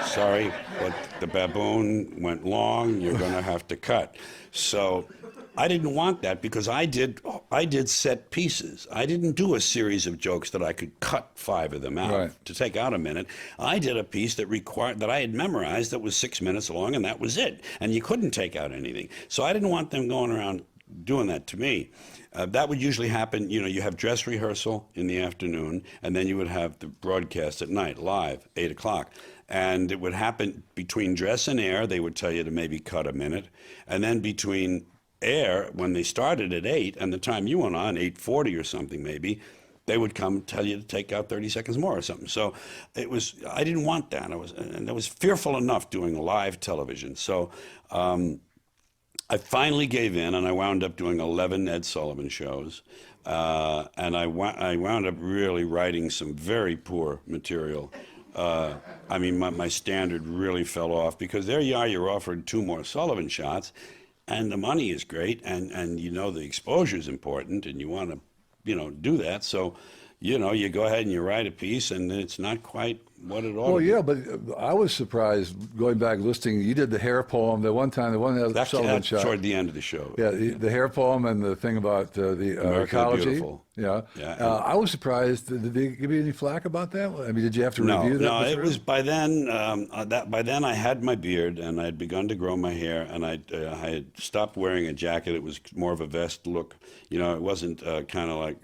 Sorry, but the baboon went long, you're going to have to cut. So I didn't want that because I did set pieces. I didn't do a series of jokes that I could cut 5 of them out to take out a minute. I did a piece that I had memorized that was 6 minutes long, and that was it. And you couldn't take out anything. So I didn't want them going around doing that to me. That would usually happen, you have dress rehearsal in the afternoon, and then you would have the broadcast at night, live, 8 o'clock. And it would happen between dress and air. They would tell you to maybe cut a minute. And then between air, when they started at 8 and the time you went on, 8:40 or something maybe, they would come tell you to take out 30 seconds more or something. So I didn't want that. I was fearful enough doing live television. So I finally gave in, and I wound up doing 11 Ed Sullivan shows. And I wound up really writing some very poor material. My standard really fell off because there you are, you're offered 2 more Sullivan shots, and the money is great, and the exposure is important, and you want to, do that. So, you go ahead and you write a piece, and it's not quite what it ought to be. Yeah, but I was surprised going back listening. You did the hair poem, the one that Sullivan shot. Toward the end of the show. Yeah, the hair poem and the thing about the America ecology. the Beautiful. Yeah. I was surprised. Did they give you any flack about that? I mean, did you have to review that? No, it was by then. By then, I had my beard and I had begun to grow my hair, and I had stopped wearing a jacket. It was more of a vest look. It wasn't kind of like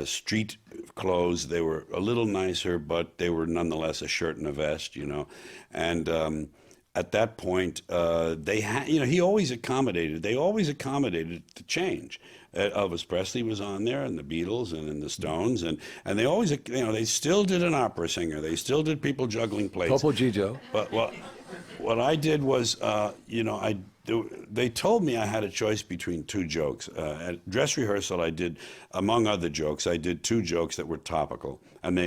street clothes. They were a little nicer, but they were nonetheless a shirt and a vest. And at that point, they had. He always accommodated. They always accommodated the change. Elvis Presley was on there, and the Beatles, and the Stones, and they always, they still did an opera singer. They still did people juggling plates. Topo Gigio. But what I did was, they told me I had a choice between 2 jokes. At dress rehearsal, I did, among other jokes, I did 2 jokes that were topical, and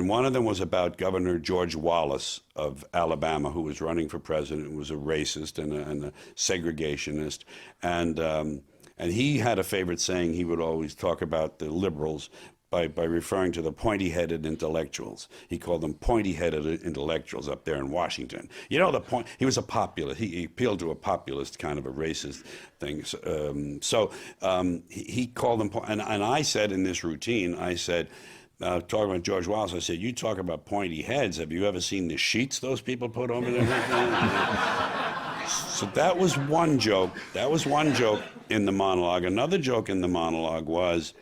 one of them was about Governor George Wallace of Alabama, who was running for president, who was a racist and a segregationist, and he had a favorite saying. He would always talk about the liberals by referring to the pointy-headed intellectuals. He called them pointy-headed intellectuals up there in Washington. He was a populist. He appealed to a populist kind of a racist thing. So he called them, and I said in this routine, I said, talking about George Wallace, I said, you talk about pointy heads. Have you ever seen the sheets those people put over their So that was one joke. That was one joke in the monologue. Another joke in the monologue was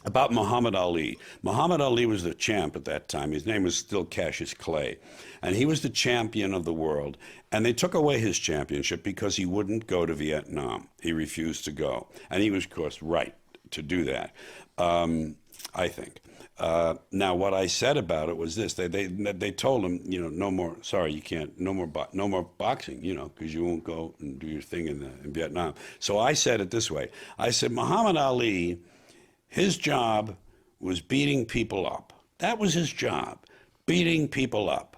about Muhammad Ali. Muhammad Ali was the champ at that time. His name was still Cassius Clay. And he was the champion of the world. And they took away his championship because he wouldn't go to Vietnam. He refused to go. And he was, of course, right to do that, I think. Now, what I said about it was this: they told him, no more. Sorry, you can't. No more boxing. Because you won't go and do your thing in Vietnam. So I said it this way: I said, Muhammad Ali, his job was beating people up. That was his job, beating people up.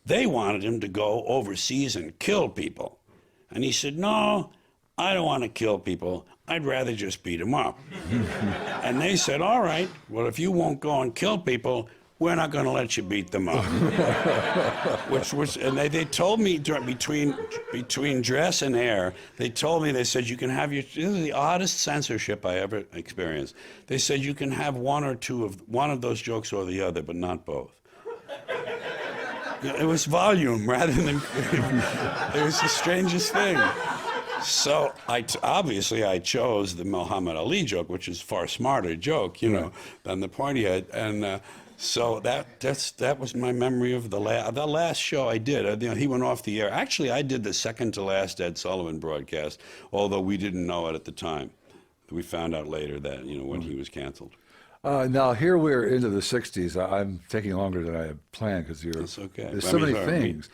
They wanted him to go overseas and kill people, and he said, no, I don't want to kill people. I'd rather just beat them up. And they said, all right, well, if you won't go and kill people, we're not going to let you beat them up. And they told me between dress and air, they said you can have this is the oddest censorship I ever experienced. They said you can have one of those jokes or the other, but not both. It was volume rather than. It was the strangest thing. So obviously I chose the Muhammad Ali joke, which is a far smarter joke, than the pointy head, and so that was my memory of the last show I did. He went off the air. Actually, I did the second to last Ed Sullivan broadcast, although we didn't know it at the time. We found out later that when he was canceled. Now here we're into the '60s. I'm taking longer than I had planned because That's okay. there's so many things.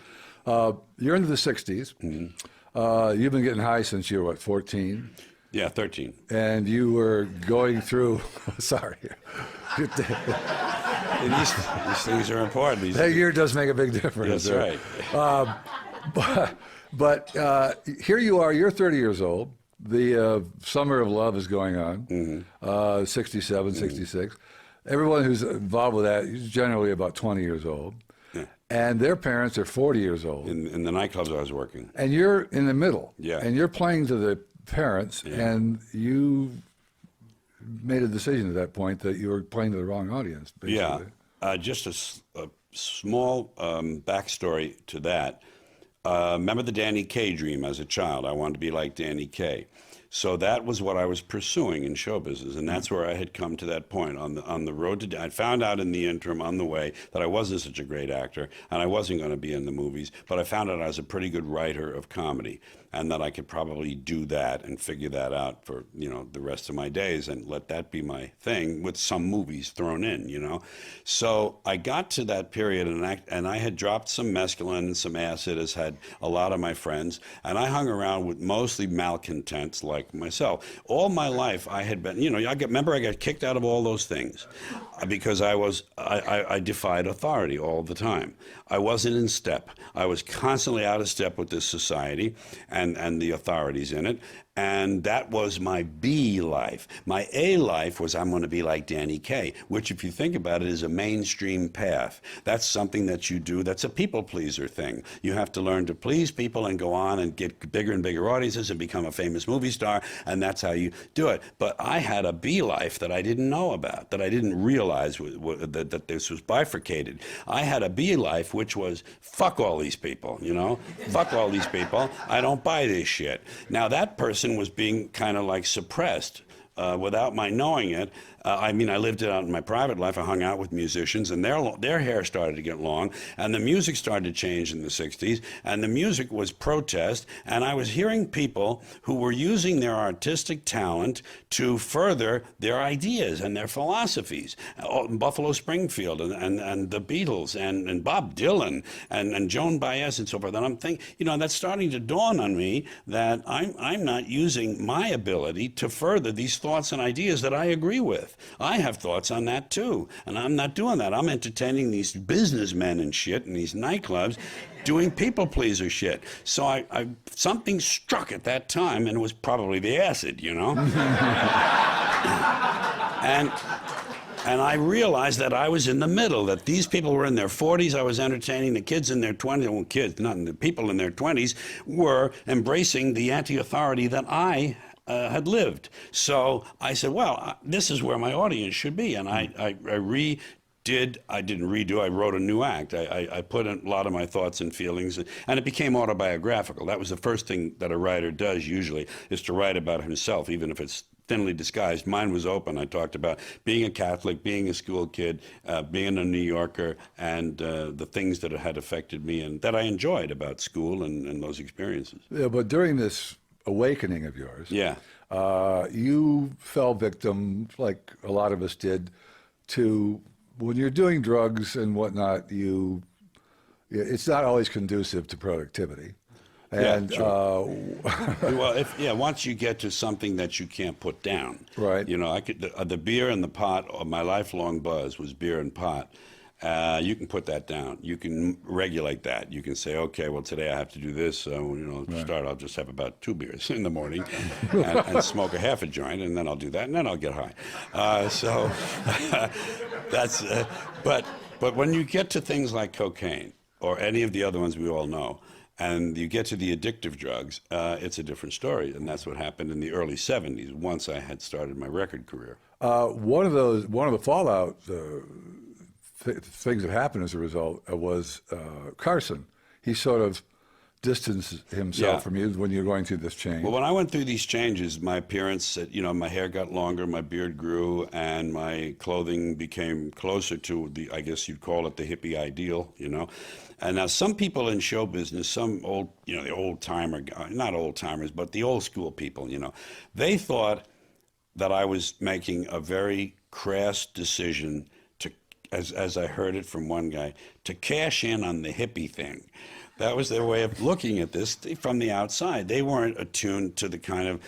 You're into the '60s. Mm-hmm. You've been getting high since you were, what, 14? Yeah, 13. And you were going through, sorry. These things are important. That year does make a big difference. That's right. But here you are, you're 30 years old. The Summer of Love is going on, 67, 66. Everyone who's involved with that is generally about 20 years old. Yeah. And their parents are 40 years old. In the nightclubs I was working. And you're in the middle. Yeah. And you're playing to the parents, and you made a decision at that point that you were playing to the wrong audience, basically. Yeah. Just a small backstory to that. Remember the Danny Kaye dream as a child? I wanted to be like Danny Kaye. So that was what I was pursuing in show business, and that's where I had come to that point on the road to. I found out in the interim on the way that I wasn't such a great actor, and I wasn't going to be in the movies. But I found out I was a pretty good writer of comedy, and that I could probably do that and figure that out for the rest of my days, and let that be my thing with some movies thrown in. So I got to that period, and I had dropped some mescaline and some acid, as had a lot of my friends, and I hung around with mostly malcontents like myself. All my life I had been, I got kicked out of all those things because I defied authority all the time. I wasn't in step. I was constantly out of step with this society and the authorities in it. And that was my B life. My A life was I'm going to be like Danny Kaye, which, if you think about it, is a mainstream path. That's something that you do. That's a people pleaser thing. You have to learn to please people and go on and get bigger and bigger audiences and become a famous movie star, and that's how you do it. But I had a B life that I didn't know about, that I didn't realize that this was bifurcated. I had a B life, which was fuck all these people, fuck all these people. I don't buy this shit. Now that person was being kind of like suppressed without my knowing it. I lived it out in my private life. I hung out with musicians, and their hair started to get long, and the music started to change in the 60s, and the music was protest, and I was hearing people who were using their artistic talent to further their ideas and their philosophies. Buffalo Springfield and the Beatles and Bob Dylan and Joan Baez and so forth. And I'm thinking, that's starting to dawn on me that I'm not using my ability to further these thoughts and ideas that I agree with. I have thoughts on that too, and I'm not doing that. I'm entertaining these businessmen and shit in these nightclubs doing people pleaser shit. So I something struck at that time, and it was probably the acid, And I realized that I was in the middle, that these people were in their 40s, I was entertaining the kids in their 20s, well, kids, not the people in their 20s, were embracing the anti-authority that I had lived. So I said, well, this is where my audience should be. And I didn't redo, I wrote a new act. I put in a lot of my thoughts and feelings, and it became autobiographical. That was the first thing that a writer does usually, is to write about himself, even if it's thinly disguised. Mine was open. I talked about being a Catholic, being a school kid, being a New Yorker, and the things that had affected me and that I enjoyed about school and those experiences. Yeah, but during this awakening of yours, you fell victim, like a lot of us did, to when you're doing drugs and whatnot, it's not always conducive to productivity. And once you get to something that you can't put down, right? The beer and the pot. My lifelong buzz was beer and pot. You can put that down. You can regulate that. You can say, okay, well, today I have to do this. I'll just have about 2 beers in the morning and smoke a half a joint, and then I'll do that, and then I'll get high. So that's. But when you get to things like cocaine or any of the other ones we all know, and you get to the addictive drugs, it's a different story, and that's what happened in the early 70s. Once I had started my record career. One of the fallout things that happened as a result was Carson. He sort of distanced himself Yeah. from you when you're going through this change. Well, when I went through these changes, my appearance, my hair got longer, my beard grew, and my clothing became closer to I guess you'd call it the hippie ideal, And now some people in show business, some old, the old timer, not old timers, but the old school people, they thought that I was making a very crass decision to, as I heard it from one guy, to cash in on the hippie thing. That was their way of looking at this from the outside. They weren't attuned to the kind of,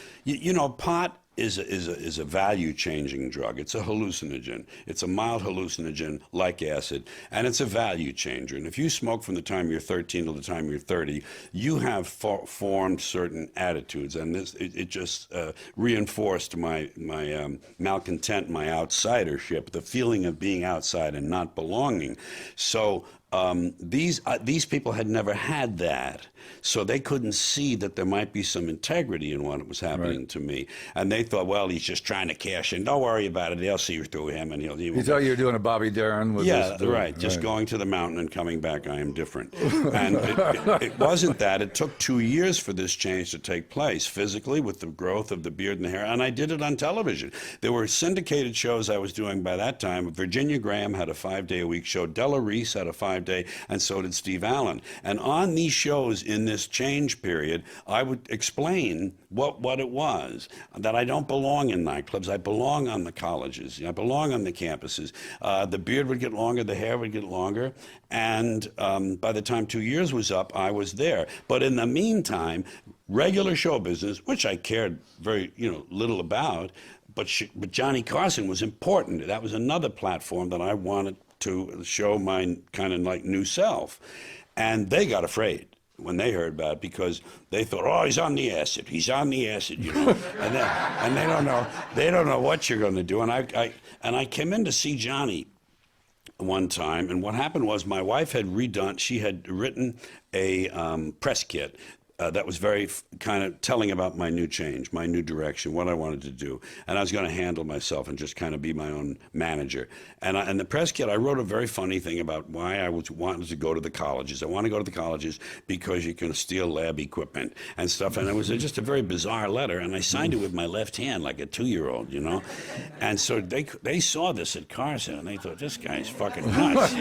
pot is a value-changing drug. It's a hallucinogen. It's a mild hallucinogen like acid, and it's a value changer. And if you smoke from the time you're 13 till the time you're 30, you have formed certain attitudes, and it just reinforced my malcontent, my outsidership, the feeling of being outside and not belonging. So these people had never had that, so they couldn't see that there might be some integrity in what was happening to me, and they thought, well, he's just trying to cash in. Don't worry about it. They'll see through him, and he'll. You thought you were doing a Bobby Darin with yeah, this, right. Just going to the mountain and coming back. I am different, and it wasn't that. It took 2 years for this change to take place physically with the growth of the beard and the hair, and I did it on television. There were syndicated shows I was doing by that time. Virginia Graham had a 5-day-a-week show. Della Reese had a 5-day, and so did Steve Allen. And on these shows in this change period, I would explain what it was, that I don't belong in nightclubs. I belong on the colleges. I belong on the campuses. The beard would get longer, the hair would get longer, and by the time 2 years was up, I was there. But in the meantime, regular show business, which I cared very little about, but Johnny Carson was important. That was another platform that I wanted to show my kind of like new self. And they got afraid when they heard about it, because they thought, oh, he's on the acid, and they don't know what you're going to do. And I came in to see Johnny one time, and what happened was my wife had written a press kit that was very kind of telling about my new change, my new direction, what I wanted to do. And I was going to handle myself and just kind of be my own manager. And the press kit, I wrote a very funny thing about why I wanted to go to the colleges. I want to go to the colleges because you can steal lab equipment and stuff. And it was just a very bizarre letter. And I signed it with my left hand like a 2-year-old, And so they saw this at Carson, and they thought, this guy's fucking nuts,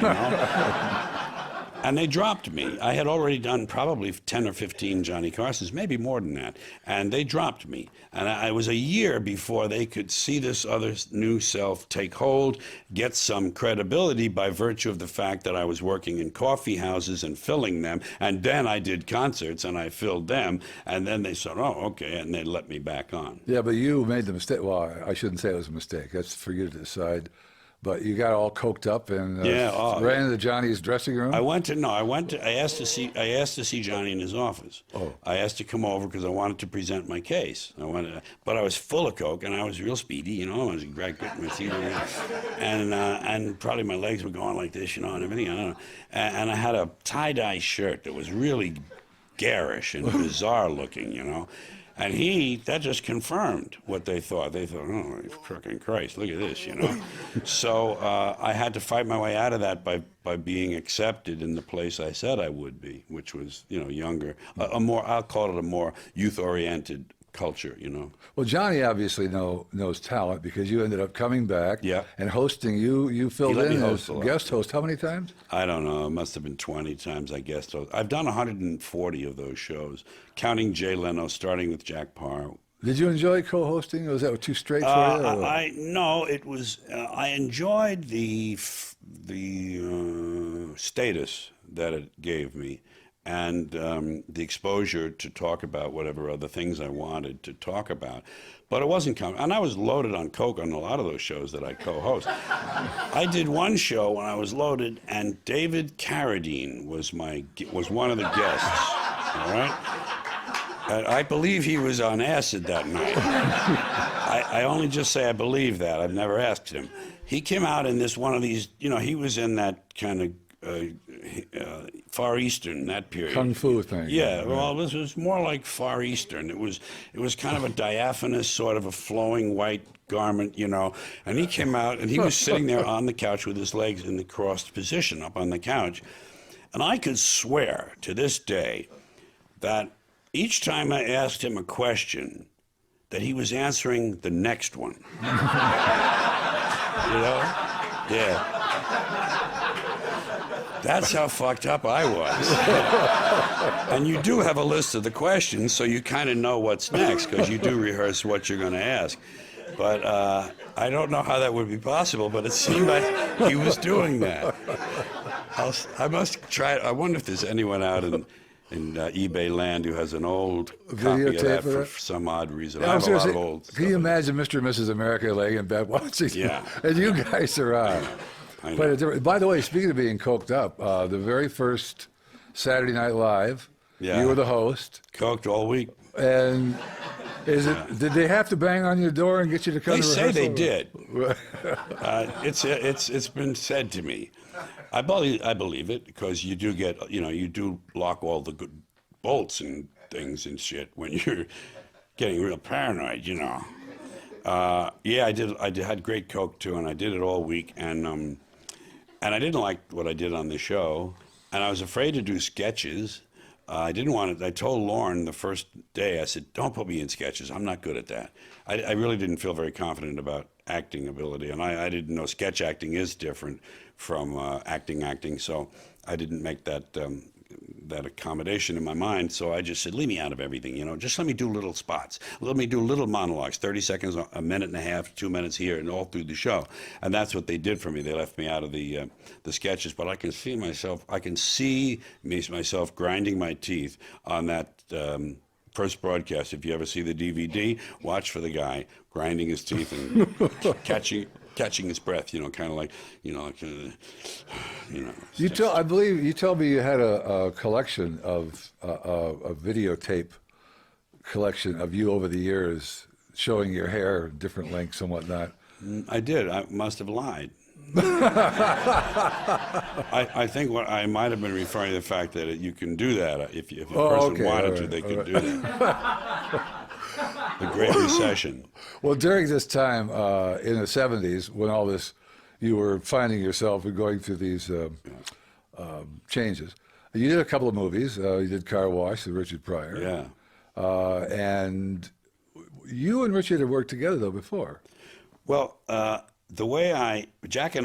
And they dropped me. I had already done probably 10 or 15 Johnny Carsons, maybe more than that. And they dropped me. And I was a year before they could see this other new self take hold, get some credibility by virtue of the fact that I was working in coffee houses and filling them. And then I did concerts and I filled them. And then they said, oh, okay. And they let me back on. Yeah, but you made the mistake. Well, I shouldn't say it was a mistake. That's for you to decide. But you got all coked up and ran into Johnny's dressing room. I asked to see Johnny in his office. Oh. I asked to come over because I wanted to present my case. But I was full of coke and I was real speedy, I was getting my teeth and probably my legs were going like this, and everything. I don't know. And I had a tie-dye shirt that was really garish and bizarre looking, And that just confirmed what they thought. They thought, oh, fucking Christ, look at this, So I had to fight my way out of that by being accepted in the place I said I would be, which was, younger, I'll call it a more youth-oriented culture, Well, Johnny obviously knows talent, because you ended up coming back and hosting. You filled in as guest host how many times? I don't know. It must have been 20 times I guest host. I've done 140 of those shows, counting Jay Leno, starting with Jack Parr. Did you enjoy co-hosting? Was that too straight for you? No, it was. I enjoyed the status that it gave me, and the exposure to talk about whatever other things I wanted to talk about. But it wasn't coming. And I was loaded on coke on a lot of those shows that I co-host. I did one show when I was loaded, and David Carradine was one of the guests, all right? I believe he was on acid that night. I only just say I believe that. I've never asked him. He came out in one of these, he was in that kind of Far Eastern, that period. Kung Fu thing. Yeah, well, this was more like Far Eastern. It was kind of a diaphanous, sort of a flowing white garment, you know. And he came out, and he was sitting there on the couch with his legs in the crossed position up on the couch. And I could swear to this day that each time I asked him a question, that he was answering the next one. You know? Yeah. That's how fucked up I was. And you do have a list of the questions, so you kind of know what's next, because you do rehearse what you're going to ask. But I don't know how that would be possible, but it seemed like he was doing that. I must try it. I wonder if there's anyone out in eBay land who has an old copy of that for some odd reason. I have a lot of old Can you imagine Mr. and Mrs. America laying in bed watching? Yeah. And you guys are on. By the way, speaking of being coked up, the very first Saturday Night Live, you were the host. Coked all week. And did they have to bang on your door and get you to come to rehearsal? They say they did. It's been said to me. I believe it, because you do get, you do lock all the good bolts and things and shit when you're getting real paranoid, Yeah, I did. I had great coke too, and I did it all week, and I didn't like what I did on the show, and I was afraid to do sketches. I didn't want it. I told Lauren the first day, I said, "Don't put me in sketches. I'm not good at that." I really didn't feel very confident about acting ability, and I didn't know sketch acting is different from acting. So I didn't make that accommodation in my mind. So I just said, leave me out of everything, Just let me do little spots. Let me do little monologues, 30 seconds, a minute and a half, 2 minutes here, and all through the show. And that's what they did for me. They left me out of the sketches. But I can see myself grinding my teeth on that first broadcast. If you ever see the DVD, watch for the guy grinding his teeth and catching his breath, kind of like, I believe you told me you had a collection of a videotape collection of you over the years, showing your hair, different lengths and whatnot. I did. I must have lied. I think what I might have been referring to the fact that you can do that if a person wanted to, they could do that. The Great Recession. Well, during this time in the 70s, when all this, you were finding yourself and going through these changes. You did a couple of movies. You did Car Wash with Richard Pryor. Yeah. And you and Richard had worked together, though, before. Well, the way Jack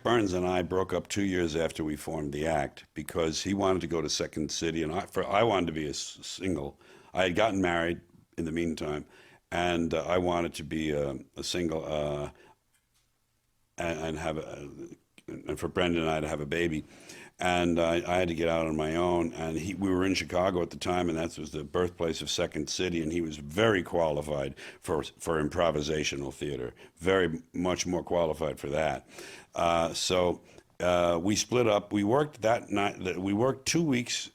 Burns and I broke up 2 years after we formed the act, because he wanted to go to Second City, and I wanted to be a single. I had gotten married in the meantime, and I wanted to be a single and for Brendan and I to have a baby. And I had to get out on my own, and we were in Chicago at the time, and that was the birthplace of Second City, and he was very qualified for improvisational theater, very much more qualified for that. So we split up. We worked that night. We worked 2 weeks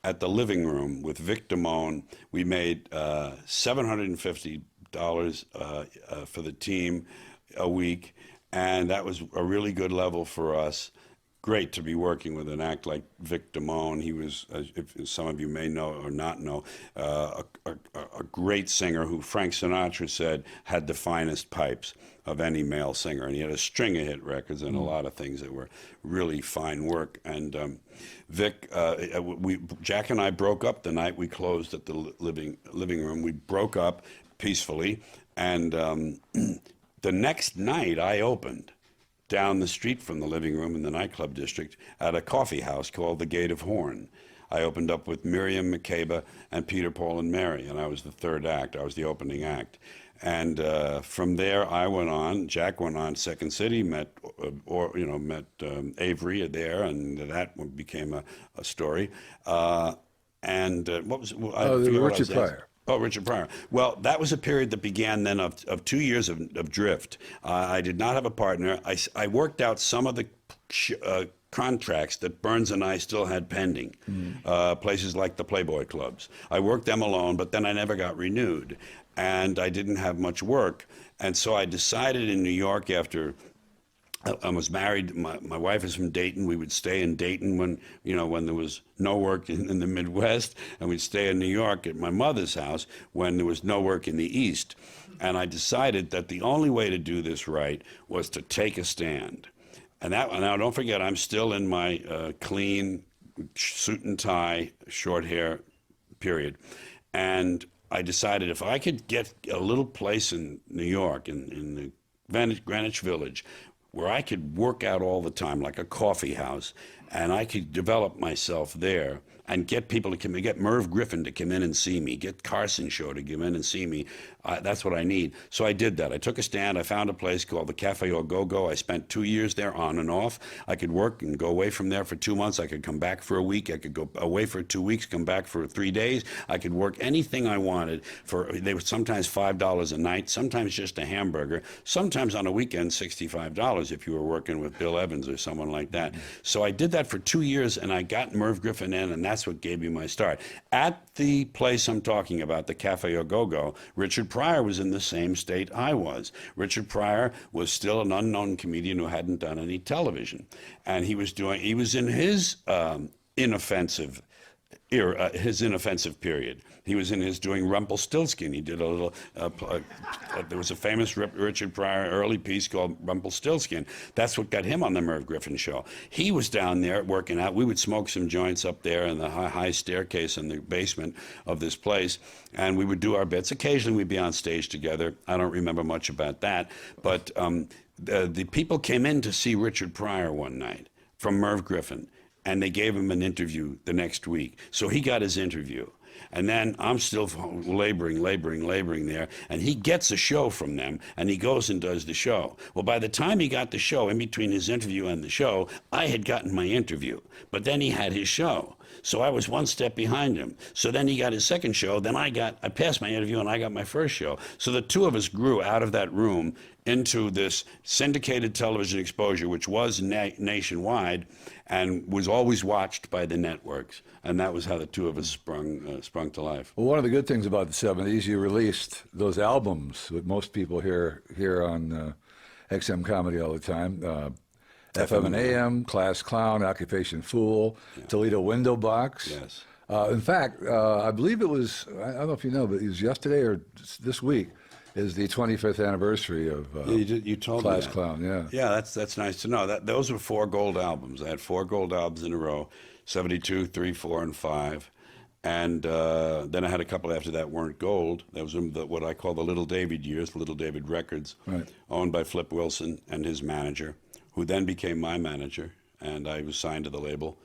at the Living Room with Vic Damone. We made $750 for the team a week, and that was a really good level for us. Great to be working with an act like Vic Damone. He was, if some of you may know or not know, a great singer who Frank Sinatra said had the finest pipes of any male singer. And he had a string of hit records and a lot of things that were really fine work. And Vic, Jack and I broke up the night we closed at the living room. We broke up peacefully. And the next night I opened down the street from the Living Room in the nightclub district at a coffee house called the Gate of Horn. I opened up with Miriam Makeba and Peter, Paul, and Mary, and I was the third act. I was the opening act. And from there, I went on. Jack went on Second City, met Avery there, and that became a story. And what was Richard Pryor. Oh, Richard Pryor. Well, that was a period that began then of 2 years of drift. I did not have a partner. I worked out some of the contracts that Burns and I still had pending, places like the Playboy clubs. I worked them alone, but then I never got renewed, and I didn't have much work. And so I decided in New York after I was married. My wife is from Dayton. We would stay in Dayton when there was no work in the Midwest, and we'd stay in New York at my mother's house when there was no work in the East. And I decided that the only way to do this right was to take a stand. And now don't forget, I'm still in my clean suit and tie, short hair period. And I decided if I could get a little place in New York, in the Greenwich Village, where I could work out all the time, like a coffee house, and I could develop myself there and get people to come in, get Merv Griffin to come in and see me, get Carson Show to come in and see me. That's what I need. So I did that. I took a stand. I found a place called the Cafe Au Go-Go. I spent 2 years there on and off. I could work and go away from there for 2 months. I could come back for a week. I could go away for 2 weeks, come back for 3 days. I could work anything I wanted they were sometimes $5 a night, sometimes just a hamburger, sometimes on a weekend, $65 if you were working with Bill Evans or someone like that. So I did that for 2 years, and I got Merv Griffin in, and that's what gave me my start. At the place I'm talking about, the Cafe Au Go-Go, Richard Pryor was in the same state I was. Richard Pryor was still an unknown comedian who hadn't done any television. And he was in his inoffensive era, his inoffensive period. He was in his doing Rumpelstiltskin. He did a little, there was a famous Richard Pryor early piece called Rumpelstiltskin. That's what got him on the Merv Griffin Show. He was down there working out. We would smoke some joints up there in the high staircase in the basement of this place, and we would do our bits. Occasionally we'd be on stage together. I don't remember much about that, but the people came in to see Richard Pryor one night from Merv Griffin, and they gave him an interview the next week. So he got his interview. And then I'm still laboring there. And he gets a show from them, and he goes and does the show. Well, by the time he got the show, in between his interview and the show, I had gotten my interview. But then he had his show. So I was one step behind him. So then he got his second show. Then I passed my interview, and I got my first show. So the two of us grew out of that room into this syndicated television exposure, which was nationwide and was always watched by the networks. And that was how the two of us sprung to life. Well, one of the good things about the 70s, you released those albums that most people hear on XM Comedy all the time. FM and AM, Class Clown, Occupation Fool, Toledo Window Box. Yes. In fact, I believe it was, I don't know if you know, but it was yesterday or this week, is the 25th anniversary of you told Class me that. Clown, yeah. Yeah, that's nice to know. Those were 4 gold albums. I had 4 gold albums in a row, 72, 3, 4, and 5. And then I had a couple after that weren't gold. That was what I call the Little David years, Little David Records, right, owned by Flip Wilson and his manager, who then became my manager, and I was signed to the label.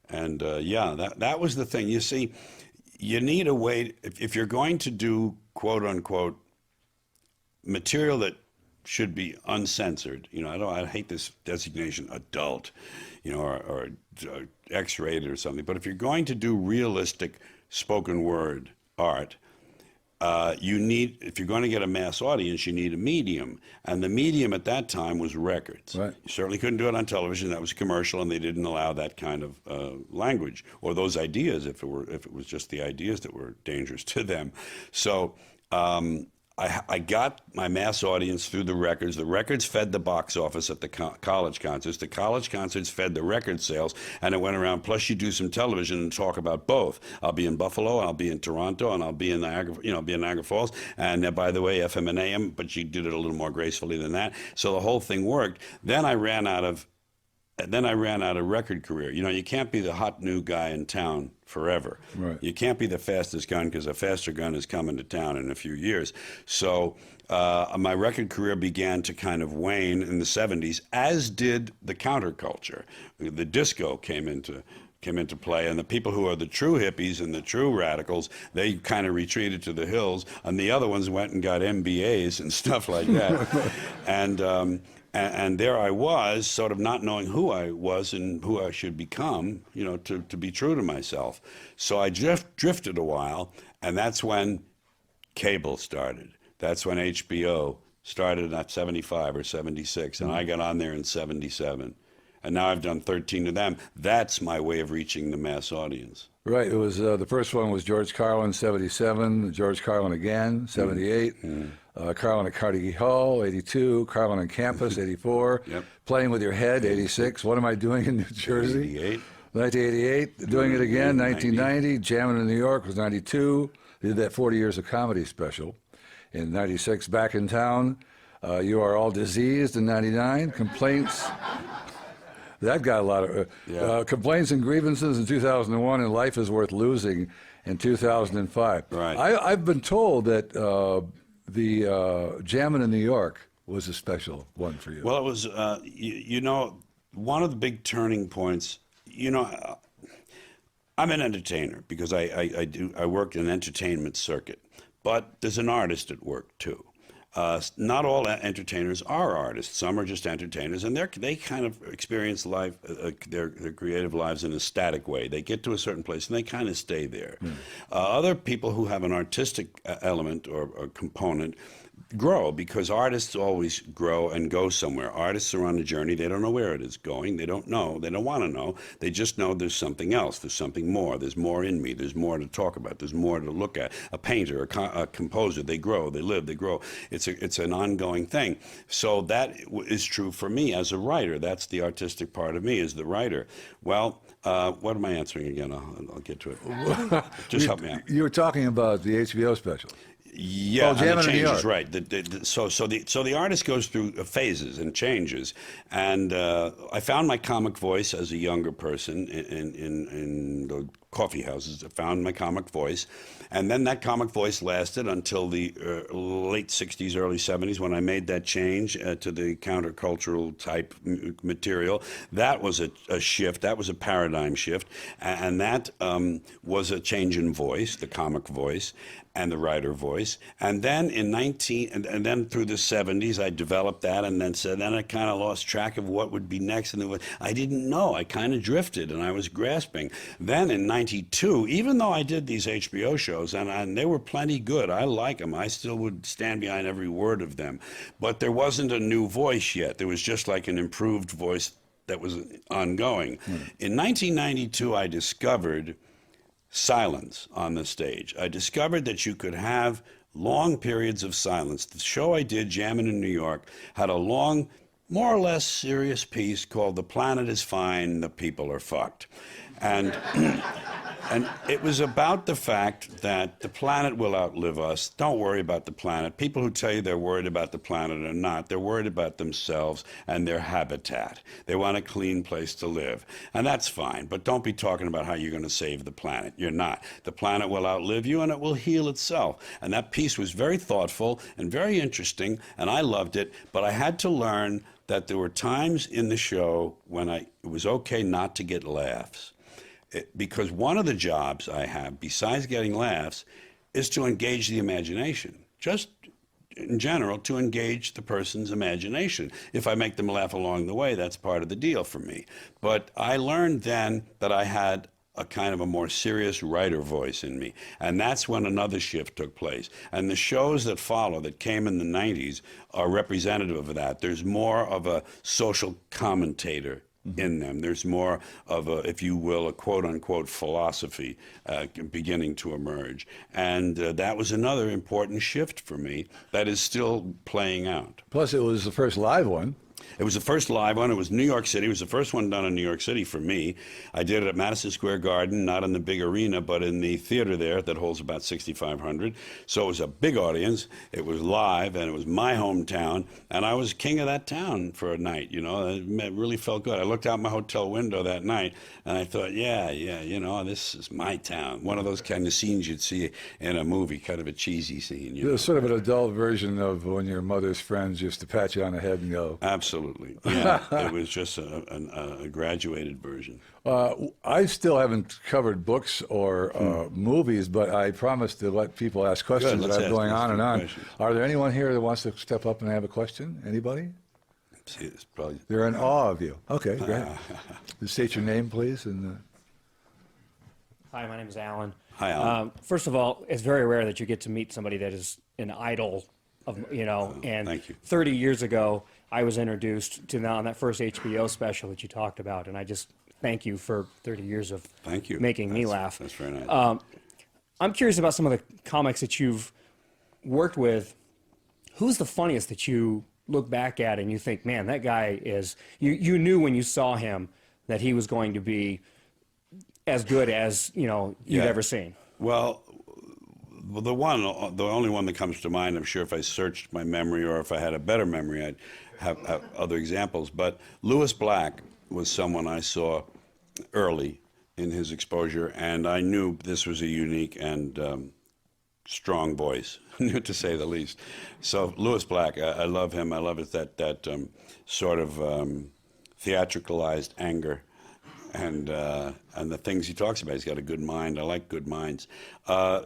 And that was the thing. You see, you need a way, if you're going to do, quote unquote, material that should be uncensored. I hate this designation, adult, or X-rated or something. But if you're going to do realistic spoken word art, if you're going to get a mass audience, you need a medium. And the medium at that time was records. Right. You certainly couldn't do it on television. That was commercial, and they didn't allow that kind of language or those ideas if it was just the ideas that were dangerous to them. So I got my mass audience through the records. The records fed the box office at the college concerts. The college concerts fed the record sales, and it went around. Plus, you do some television and talk about both. I'll be in Buffalo, I'll be in Toronto, and I'll be in Niagara Falls. And by the way, FM and AM, but you did it a little more gracefully than that. So the whole thing worked. Then I ran out of record career. You can't be the hot new guy in town forever. Right. You can't be the fastest gun, because a faster gun is coming to town in a few years. So my record career began to kind of wane in the 70s, as did the counterculture. The disco came into play, and the people who are the true hippies and the true radicals, they kind of retreated to the hills, and the other ones went and got MBAs and stuff like that. And there I was, sort of not knowing who I was and who I should become, to be true to myself. So I drifted a while, and that's when cable started. That's when HBO started at 75 or 76, and I got on there in 77. And now I've done 13 of them. That's my way of reaching the mass audience. Right. It was the first one was George Carlin, 77. George Carlin again, 78. Carlin at Carnegie Hall, 82. Carlin on Campus, 84. Yep. Playing with Your Head, 86. What Am I Doing in New Jersey? 88. 1988. Doing It Again, 1990. Jamming in New York was 92. They did that 40 Years of Comedy special. In 96, Back in Town. You Are All Diseased in 99. Complaints. That got a lot of complaints and grievances in 2001, and Life is Worth Losing in 2005. Right. I've been told that the Jammin' in New York was a special one for you. Well, it was, you know, one of the big turning points, you know, I'm an entertainer because I work in an entertainment circuit, but there's an artist at work too. Not all entertainers are artists. Some are just entertainers, and they kind of experience life, their creative lives in a static way. They get to a certain place, and they kind of stay there. Other people who have an artistic element or component grow, because artists always grow and go somewhere. Artists are on a journey. They don't know where it is going. They don't know. They don't want to know. They just know there's something else. There's something more. There's more in me. There's more to talk about. There's more to look at. A painter, a composer, they grow, they live, they grow. It's an ongoing thing. So that is true for me as a writer. That's the artistic part of me, is the writer. Well, what am I answering again? I'll get to it. Just help me out. You were talking about the HBO special. Yeah, Jammin' and it in New changes, York. right. So the artist goes through phases and changes, and I found my comic voice as a younger person in the coffee houses. I found my comic voice, and then that comic voice lasted until the late 60s, early 70s, when I made that change to the countercultural type material. That was a shift. That was a paradigm shift, and that was a change in voice, the comic voice and the writer voice. And then in and then through the 70s, I developed that, and then I kind of lost track of what would be next, and I didn't know. I kind of drifted, and I was grasping. Then in 92, even though I did these HBO shows, and they were plenty good, I like them, I still would stand behind every word of them, but there wasn't a new voice yet. There was just like an improved voice that was ongoing. In 1992, I discovered silence on the stage. I discovered that you could have long periods of silence. The show I did, Jammin' in New York, had a long, more or less serious piece called "The Planet is Fine, the People are Fucked." And and it was about the fact that the planet will outlive us. Don't worry about the planet. People who tell you they're worried about the planet are not. They're worried about themselves and their habitat. They want a clean place to live. And that's fine, but don't be talking about how you're going to save the planet. You're not. The planet will outlive you, and it will heal itself. And that piece was very thoughtful and very interesting, and I loved it, but I had to learn that there were times in the show when it was okay not to get laughs. Because one of the jobs I have, besides getting laughs, is to engage the imagination. Just in general, to engage the person's imagination. If I make them laugh along the way, that's part of the deal for me. But I learned then that I had a kind of a more serious writer voice in me. And that's when another shift took place. And the shows that follow, that came in the 90s, are representative of that. There's more of a social commentator in them. There's more of a, if you will, a quote-unquote philosophy beginning to emerge. And that was another important shift for me that is still playing out. Plus, it was the first live one. It was the first live one. It was New York City. It was the first one done in New York City for me. I did it at Madison Square Garden, not in the big arena, but in the theater there that holds about 6,500. So it was a big audience. It was live, and it was my hometown, and I was king of that town for a night. You know, it really felt good. I looked out my hotel window that night, and I thought, yeah, you know, this is my town. One of those kind of scenes you'd see in a movie, kind of a cheesy scene. It was sort of an adult version of when your mother's friends used to pat you on the head and go. Absolutely. Yeah, it was just a graduated version. I still haven't covered books or movies, but I promised to let people ask questions. Let's that I'm ask going on and on. questions. Are there anyone here that wants to step up and have a question? Anybody? See, it's probably... They're in awe of you. Okay, great. Just state your name, please. And Hi, my name is Alan. Hi, Alan. First of all, it's very rare that you get to meet somebody that is an idol of, you know, and thank you. 30 years ago, I was introduced to on that first HBO special that you talked about, and I just thank you for 30 years of Thank you. making me laugh. That's very nice. I'm curious about some of the comics that you've worked with. Who's the funniest that you look back at and you think, man, that guy is, you knew when you saw him that he was going to be as good as, you've Yeah. ever seen? Well, the only one that comes to mind, I'm sure if I searched my memory or if I had a better memory, I'd have other examples. But Lewis Black was someone I saw early in his exposure, and I knew this was a unique and strong voice, to say the least. So Lewis Black, I love him. I love it that sort of theatricalized anger. And the things he talks about. He's got a good mind. I like good minds.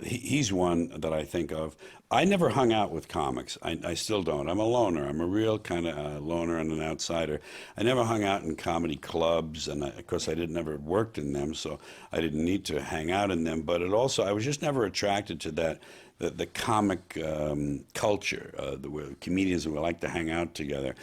He's one that I think of. I never hung out with comics. I still don't. I'm a loner. I'm a real kind of loner and an outsider. I never hung out in comedy clubs, and of course I never worked in them, so I didn't need to hang out in them. But I was just never attracted to that. The comic culture, the comedians who like to hang out together.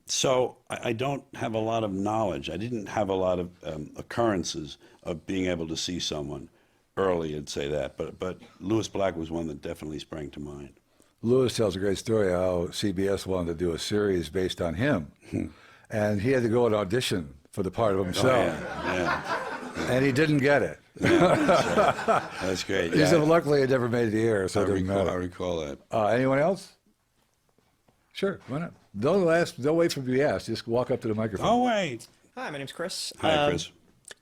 So I don't have a lot of knowledge. I didn't have a lot of occurrences of being able to see someone early and say that. But Lewis Black was one that definitely sprang to mind. Lewis tells a great story how CBS wanted to do a series based on him, and he had to go and audition for the part of himself, Yeah. and he didn't get it. That's great. He said, luckily it never made the air, so I it doesn't matter. recall that. Anyone else? Sure, why not? Don't wait for me to be asked. Just walk up to the microphone. Oh, wait. Hi, my name's Chris. Hi, Chris.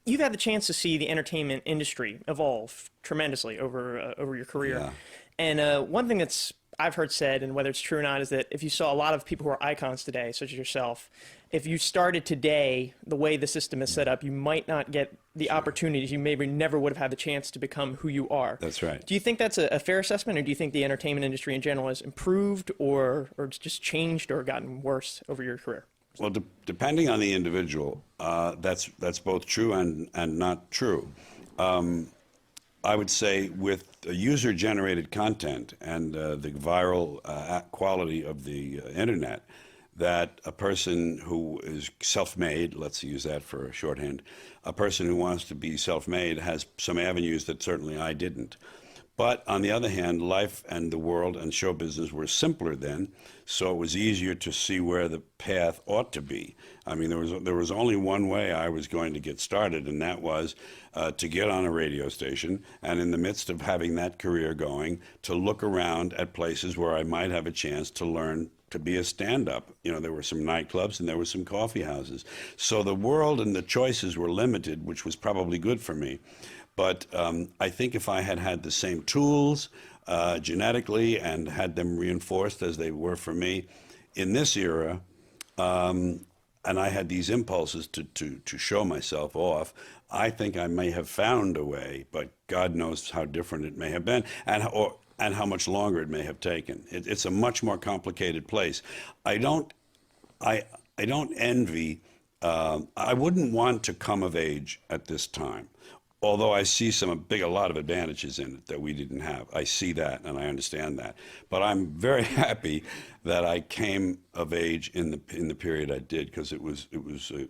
You've had the chance to see the entertainment industry evolve tremendously over your career. Yeah. And one thing that's I've heard said, and whether it's true or not, is that if you saw a lot of people who are icons today, such as yourself, if you started today the way the system is set up, you might not get the opportunities. You maybe never would have had the chance to become who you are. That's right. Do you think that's a fair assessment, or do you think the entertainment industry in general has improved or just changed or gotten worse over your career? Well, depending on the individual, that's both true and not true. I would say with user-generated content and the viral quality of the internet, that a person who is self-made, let's use that for a shorthand, a person who wants to be self-made has some avenues that certainly I didn't. But on the other hand, life and the world and show business were simpler then, so it was easier to see where the path ought to be. I mean, there was only one way I was going to get started, and that was to get on a radio station, and in the midst of having that career going, to look around at places where I might have a chance to learn to be a stand-up. You know, there were some nightclubs and there were some coffee houses. So the world and the choices were limited, which was probably good for me. But I think if I had had the same tools genetically and had them reinforced as they were for me in this era, and I had these impulses to show myself off, I think I may have found a way, but God knows how different it may have been and how much longer it may have taken. It's a much more complicated place. I don't envy, I wouldn't want to come of age at this time. Although I see a lot of advantages in it that we didn't have. I see that and I understand that. But I'm very happy that I came of age in the period I did, because it was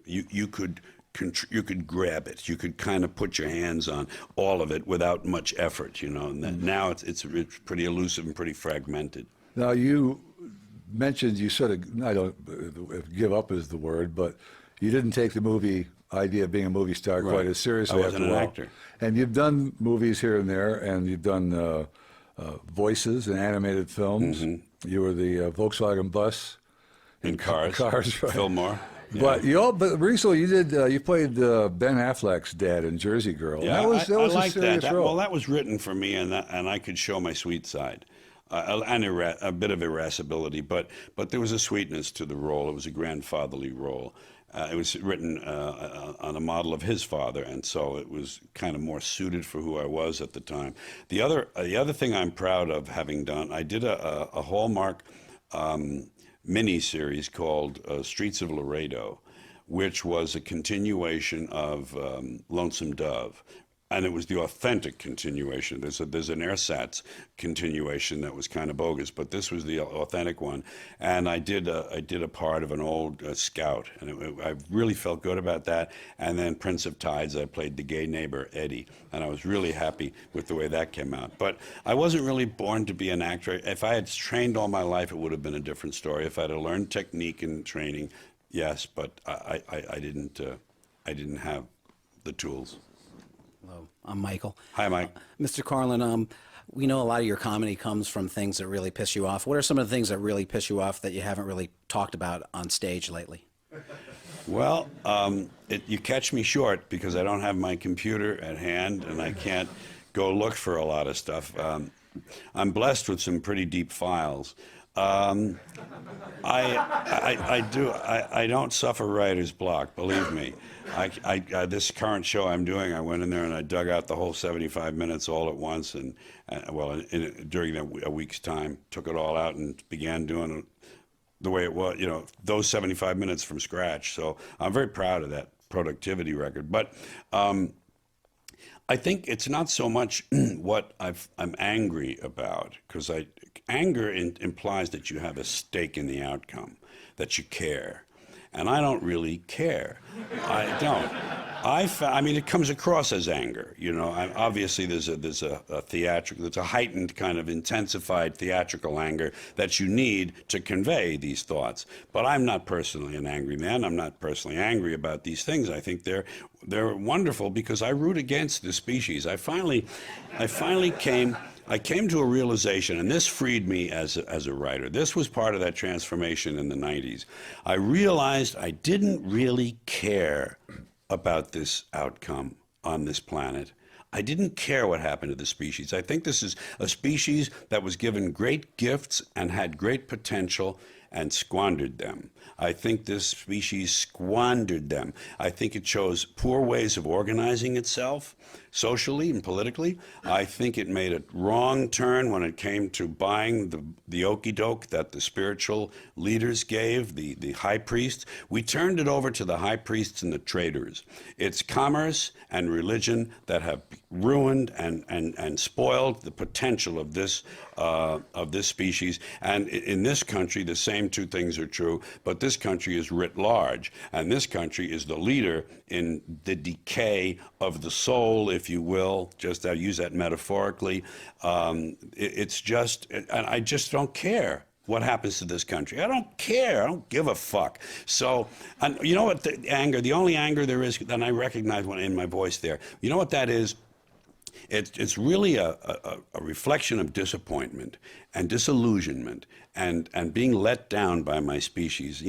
you could grab it. You could kind of put your hands on all of it without much effort, you know. And then now it's pretty elusive and pretty fragmented. Now, you mentioned you sort of, I don't give up is the word, but you didn't take the movie idea of being a movie star quite as seriously. I wasn't after a an while. actor. And you've done movies here and there, and you've done voices and animated films. Mm-hmm. You were the Volkswagen bus In Cars. Cars, right. Fillmore. Yeah. But recently you played Ben Affleck's dad in Jersey Girl. Yeah, that was I a liked serious that. role. Well, that was written for me, and I could show my sweet side, and a bit of irascibility. But there was a sweetness to the role. It was a grandfatherly role. It was written on a model of his father, and so it was kind of more suited for who I was at the time. The other thing I'm proud of having done, I did a Hallmark mini-series called Streets of Laredo, which was a continuation of Lonesome Dove. and it was the authentic continuation. There's an ersatz continuation that was kind of bogus, but this was the authentic one. And I did a part of an old scout, and I really felt good about that. And then Prince of Tides, I played the gay neighbor Eddie, and I was really happy with the way that came out. But I wasn't really born to be an actor. If I had trained all my life, it would have been a different story. If I had learned technique and training, yes, but I didn't have the tools. Hello, I'm Michael. Hi, Mike. Mr. Carlin, we know a lot of your comedy comes from things that really piss you off. What are some of the things that really piss you off that you haven't really talked about on stage lately? Well, you catch me short because I don't have my computer at hand and I can't go look for a lot of stuff. I'm blessed with some pretty deep files. I don't suffer writer's block, believe me. This current show I'm doing, I went in there and I dug out the whole 75 minutes all at once, and during a week's time, took it all out and began doing it the way it was, those 75 minutes from scratch. So I'm very proud of that productivity record. But I think it's not so much what I'm angry about, because anger implies that you have a stake in the outcome, that you care. And I don't really care. I don't. I mean, it comes across as anger. Obviously, there's a theatrical, there's a heightened kind of intensified theatrical anger that you need to convey these thoughts. But I'm not personally an angry man. I'm not personally angry about these things. I think they're wonderful because I root against the species. I finally came to a realization, and this freed me as a writer. This was part of that transformation in the 90s. I realized I didn't really care about this outcome on this planet. I didn't care what happened to the species. I think this is a species that was given great gifts and had great potential and squandered them. I think this species squandered them. I think it chose poor ways of organizing itself, socially and politically. I think it made a wrong turn when it came to buying the okey doke that the spiritual leaders gave, the high priests. We turned it over to the high priests and the traders. It's commerce and religion that have ruined and spoiled the potential of this species. And in this country, the same two things are true, but this country is writ large, and this country is the leader in the decay of the soul, if you will. Just I use that metaphorically. It's just, and I just don't care what happens to this country. I don't care. I don't give a fuck. So, and you know what? The only anger there is, and I recognize one in my voice there. You know what that is? It's really a reflection of disappointment and disillusionment and being let down by my species.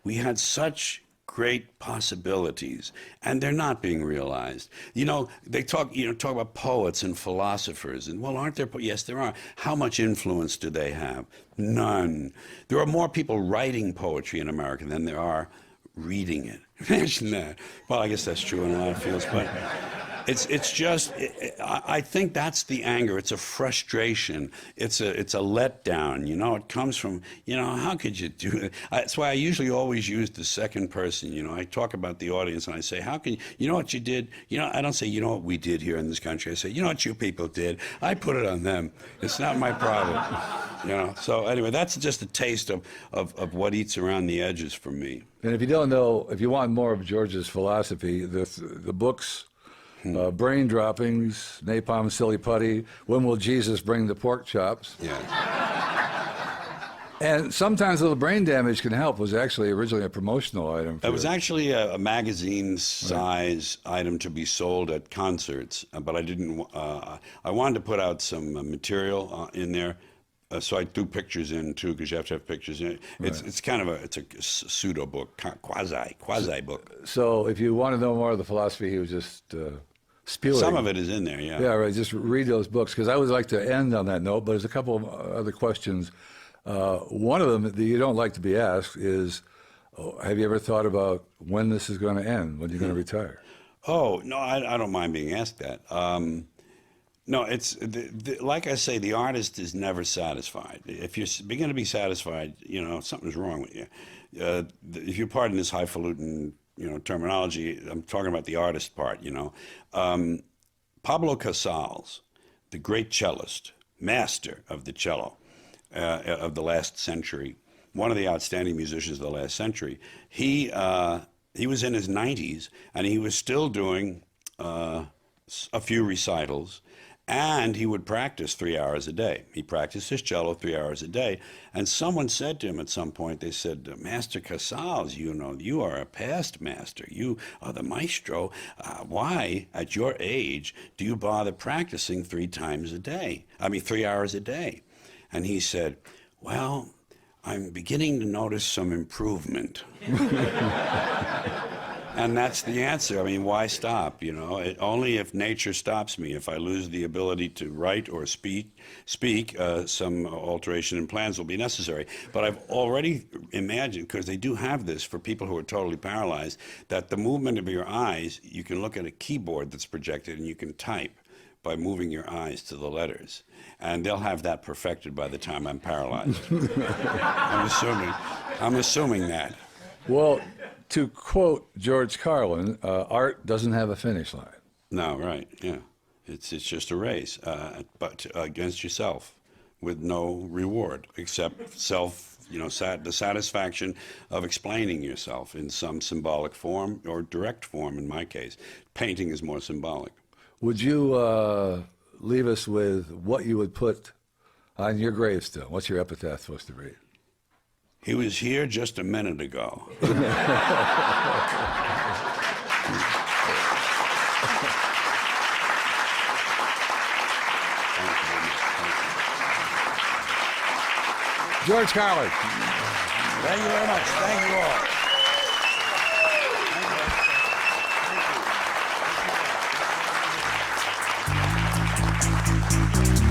We had such great possibilities, and they're not being realized. They talk about poets and philosophers, and well, aren't there? Yes, there are. How much influence do they have? None. There are more people writing poetry in America than there are reading it. Imagine that. Well, I guess that's true in a lot of fields, but it's just, I think that's the anger. It's a frustration. It's a letdown. It comes from, how could you do it? That's why I usually always use the second person. I talk about the audience and I say, how can you know what you did? I don't say, you know what we did here in this country. I say, you know what you people did? I put it on them. It's not my problem. So anyway, that's just a taste of what eats around the edges for me. And if you don't know, if you want more of George's philosophy, the books, Brain Droppings, Napalm, Silly Putty, When Will Jesus Bring the Pork Chops? Yeah. And sometimes a little brain damage can help was actually originally a promotional item. It was actually a magazine-size item to be sold at concerts, but I didn't. I wanted to put out some material in there. So I do pictures in too, because you have to have pictures in it. It's kind of a pseudo book, quasi book. So if you want to know more of the philosophy, he was just spewing. Some of it is in there, yeah. Yeah, right. Just read those books, because I would like to end on that note. But there's a couple of other questions. One of them that you don't like to be asked is, have you ever thought about when this is going to end? When you're going to retire? Oh no, I don't mind being asked that. No, it's like I say, the artist is never satisfied. If you're beginning to be satisfied, something's wrong with you. If you pardon this highfalutin, terminology, I'm talking about the artist part. Pablo Casals, the great cellist, master of the cello of the last century, one of the outstanding musicians of the last century, he was in his 90s, and he was still doing a few recitals, and he would practice 3 hours a day. He practiced his cello 3 hours a day. And someone said to him at some point, they said, Master Casals, you know, you are a past master. You are the maestro. Why, at your age, do you bother practicing 3 hours a day? And he said, well, I'm beginning to notice some improvement. And that's the answer. I mean, why stop? You know, only if nature stops me, if I lose the ability to write or speak, some alteration in plans will be necessary. But I've already imagined, because they do have this for people who are totally paralyzed, that the movement of your eyes, you can look at a keyboard that's projected and you can type by moving your eyes to the letters. And they'll have that perfected by the time I'm paralyzed. I'm assuming that. Well, to quote George Carlin, art doesn't have a finish line. No, right, yeah. It's just a race, but against yourself, with no reward except self, you know, the satisfaction of explaining yourself in some symbolic form or direct form. In my case, painting is more symbolic. Would you leave us with what you would put on your gravestone? What's your epitaph supposed to read? He was here just a minute ago. George Carlin. Thank you very much. Thank you all. Thank you.